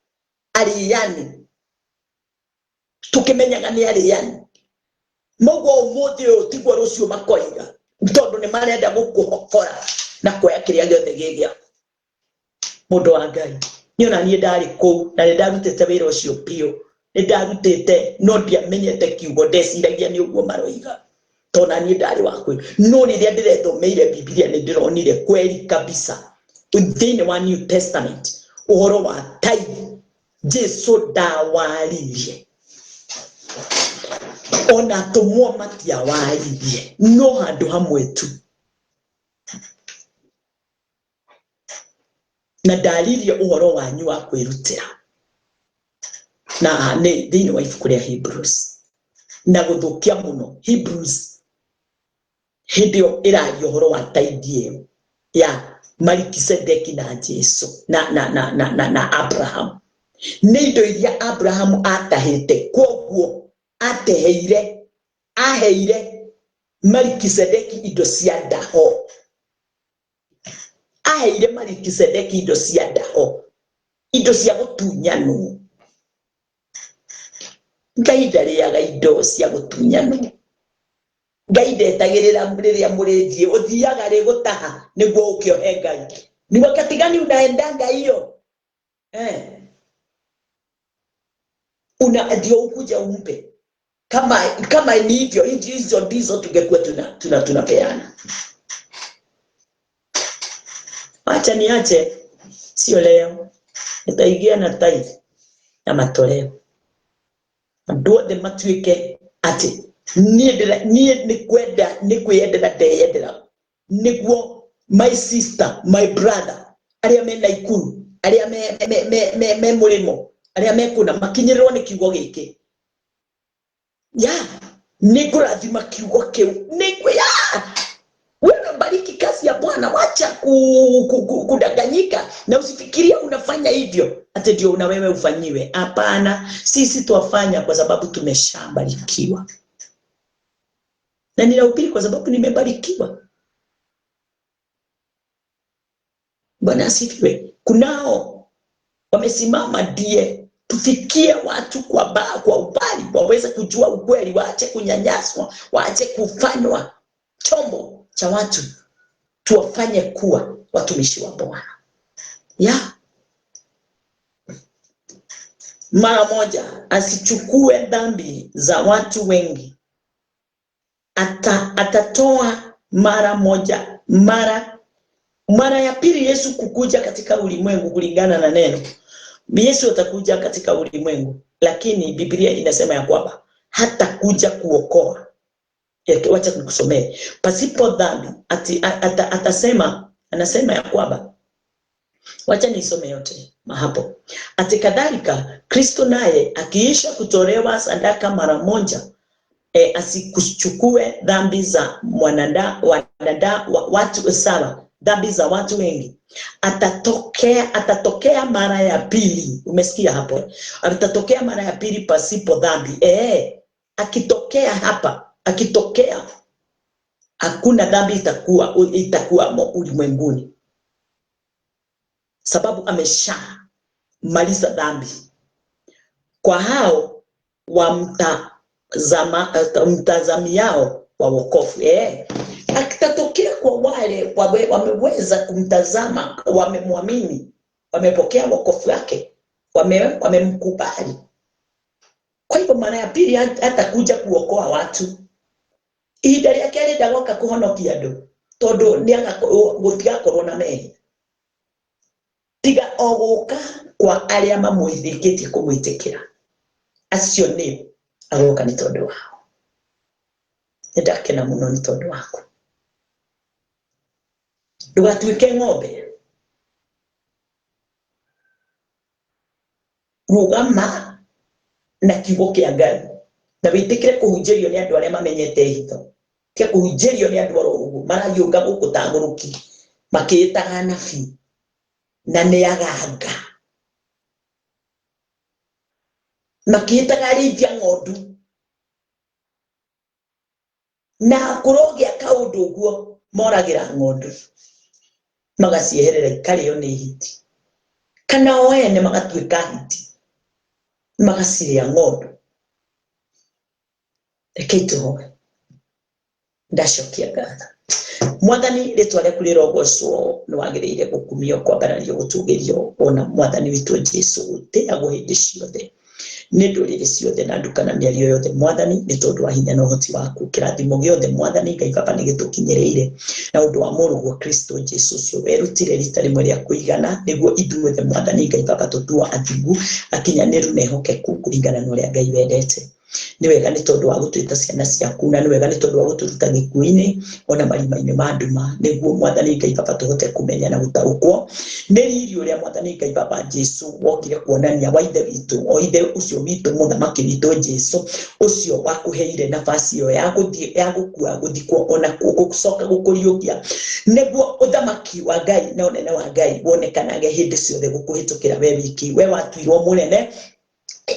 ariyani tukimenyaga ni ariyani mogo umuthi uyu tigwo rucio makoiga tondu ni marenda gukuhokora na kuoya kiria giothe gigia mundu wa Ngai niona nie ndari kou na ndarutite wira ucio pio ndarutite no ndiamenyete kiugo ndeciragia ni uguo maroiga tona nie ndari wakwe no riria ndirethomeire Biblia ni ndironire kweli kabisa thini wa New Testament uhoro wa tithe Jesu ndawaririe ona tumwo matia waririe no handu hamwe tu na ndaririe uhoro wanyu wa kwirutira na ni thini wa ibuku ria Hebrews na guthukia muno Hebrews hindio irario uhoro wa tithe ya Melkisedeki na Jesu na Abraham ni indo iria Abraham atahite koguo aheire Melkisedeki indo cia ndaho aheire Melkisedeki indo cia ndaho indo cia gutunyanu Ngai ndariaga indo cia gutunyanu Ngai ndetagirira riria murenjie uthiaga ri gutaha niguo ukiohe Ngai ni wakati gani unaenda Ngai hiyo ndio ukuja umpe kama ni hivyo hizo ndizo tungekuwa tunapeana. Acha niache sio leo nitaingia na tithe na matoleo nduothe matuike ati nie ni kwenda ni kwendera ndeyendera niguo my sister my brother aria me Naikuru aria me Murimo aria me kuna makinyirwo ni kiugo giki nikurathima kiugo kiu wewe bariki kazi ya Bwana wacha kudanganyika na usifikiria unafanya hivyo ati ndio una wewe ufanyiwe hapana sisi tuwafanya kwa sababu tumeshabarikiwa na ninahubiri kwa sababu nimebarikiwa Bwana asifiwe kunao wamesimama die tufikie watu kwa ubali waweze kujua ukweli waache kunyanyaswa waache kufanywa chombo cha watu tuwafanye kuwa watumishi wa Bwana mara moja asichukue dhambi za watu wengi atatoa mara moja mara ya pili Yesu kukuja katika ulimwengu kulingana na neno Yesu atakuja katika ulimwengu lakini Biblia inasema ya kwamba hata kuja kuokoa wacha nikusomee pasipo dhambi anasema ya kwamba wacha nisome yote hapo ati kadhalika Kristo naye akiisha kutolewa sadaka mara moja asikuchukue dhambi za watu sawa dhambi za watu wengi atatokea mara ya pili umesikia hapo atatokea mara ya pili pasipo dhambi akitokea hakuna dhambi itakuwa ulimwenguni sababu amesha maliza dhambi kwa hao mtazamiao wa wokovu akitatokea kwa wale wameweza kumtazama wamemwamini wamepokea wokovu wake wamemkubali Kwa hivyo mara ya pili atakuja kuokoa watu. Ihinda rĩake rĩendagoka kũhonokia andũ tondũ gũtigakorwo na mehia. Tiga o gũka kwa arĩa mamwĩtĩkĩtie kũmwĩtĩkĩra. Acio nĩ agoka nĩ tondũ wao. Nĩndakena mũno nĩ tondũ waku. Ndũgatuĩke ng'ombe. Rũgama na kiugo kĩa Ngai. Na wĩtĩkĩre kũhunjĩrio nĩ andũ arĩa mamenyete hitho. Tia kũhunjĩrio nĩ andũ oro ũguo maragĩũnga gũkũ ta ngũrũki makĩĩtaga anabii na nĩ aganga. Makĩĩtaga arĩithia ng'ondu. Na kũrogĩa kaũndũ ũguo moragĩra ng'ondu. Magacieherera ikarĩo nĩ hiti. Kana o ene magatuĩka hiti. Magacirĩa ng'ondu. Rekei tũhoe. Ndacokia ngatho. Mwathani rĩtwa rĩaku rĩrogocwo nĩ wagĩrĩire gũkumio kwambarario gũtũgĩrio ona Mwathani witũ Jesũ gũtĩagwo hĩndĩ ciothe nĩ ndũrĩrĩ ciothe na nduka na mĩario yothe Mwathani nĩ tondũ wa hinya na ũhoti waku. Kĩrathimo gĩothe Mwathani Ngai Baba nĩ gĩtũkinyĩrĩire na ũndũ wa mũrũguo Kristo Jesũ ũcio werutire rita rĩmwe rĩa kũigana nĩguo ithuothe Mwathani Ngai Baba tũtuo athingu akinyanĩru na ehokeku kũringana na ũrĩa Ngai wendete. Nĩ wega nĩ tondũ wa gũtwĩta ciana ciaku na nĩ wega nĩ tondũ wa gũtũruta gĩkuũ-inĩ ona marima-inĩ ma nduma nĩguo Mwathani Ngai Baba tũhote kũmenya na gũtaũkwo nĩ riri ũrĩa Mwathani Ngai Baba Jesũ wokire kuonania wa ithe witũ o ithe ũcio witũ mũthamaki witũ Jesũ ũcio wakũheire nafasi ĩyo ya gũkua gũthikwo ona gũcoka gũkũriũkia nĩguo ũthamaki wa Ngai na ũnene wa Ngai wonekanage hĩndĩ ciothe gũkũhĩtũkĩra we wiki we watuirwo mũnene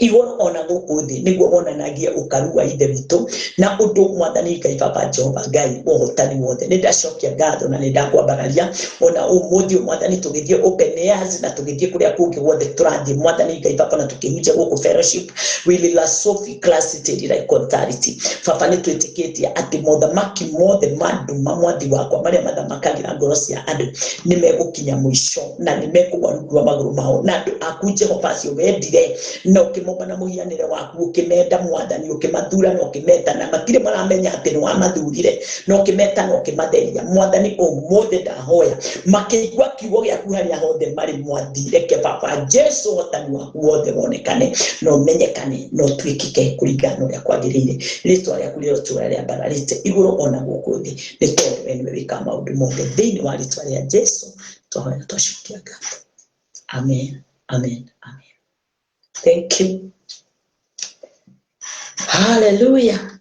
igũrũ ona gũkũ thĩ nĩguo wonanagie ũkaru wa ithe witũ na ũndũ Mwathani Ngai Baba Jehova Ngai ũhotani wothe. Nĩ ndacokia ngatho na nĩ ndakwambararia ona ũmũthĩ Mwathani tũgĩthiĩ open airs na tũgĩthiĩ kũrĩa kũngĩ guothe tũrathiĩ Mwathani Ngai Baba na tũkĩhunjia gũkũ fellowship we philosophy class like authority. Baba nĩ twĩtĩkĩtie atĩ mothamaki mothe ma nduma mwathi wakwa marĩa mathamakagĩra ngoro cia andũ nĩ megũkinya mũico na nĩ mekũgarũrwo magũrũ mao na andũ aku Jehova acio wendire no ukimomba na muhianire waku ukimenda Mwathani ukimathura na ukimeta na matire maramenya ati ni wamathurire na ukimeta na ukimatheria Mwathani ũmũthĩ ndahoya makĩigua kiugo gĩaku harĩa hothe marĩ Mwathi reke Baba Jesũ ũhotani waku wothe wonekane na ũmenyekane na ũtuĩkĩke kũringana na ũrĩa kwagĩrĩire. Rĩtwa rĩaku rĩrotũũra rĩambararĩte igũrũ ona gũkũ thĩ nĩ tondũ we nĩwe wĩkaga maũndũ mothe thĩinĩ wa rĩtwa rĩa Jesũ twahoya na twacokia ngatho. Amen, amen, amen. Thank you. Hallelujah.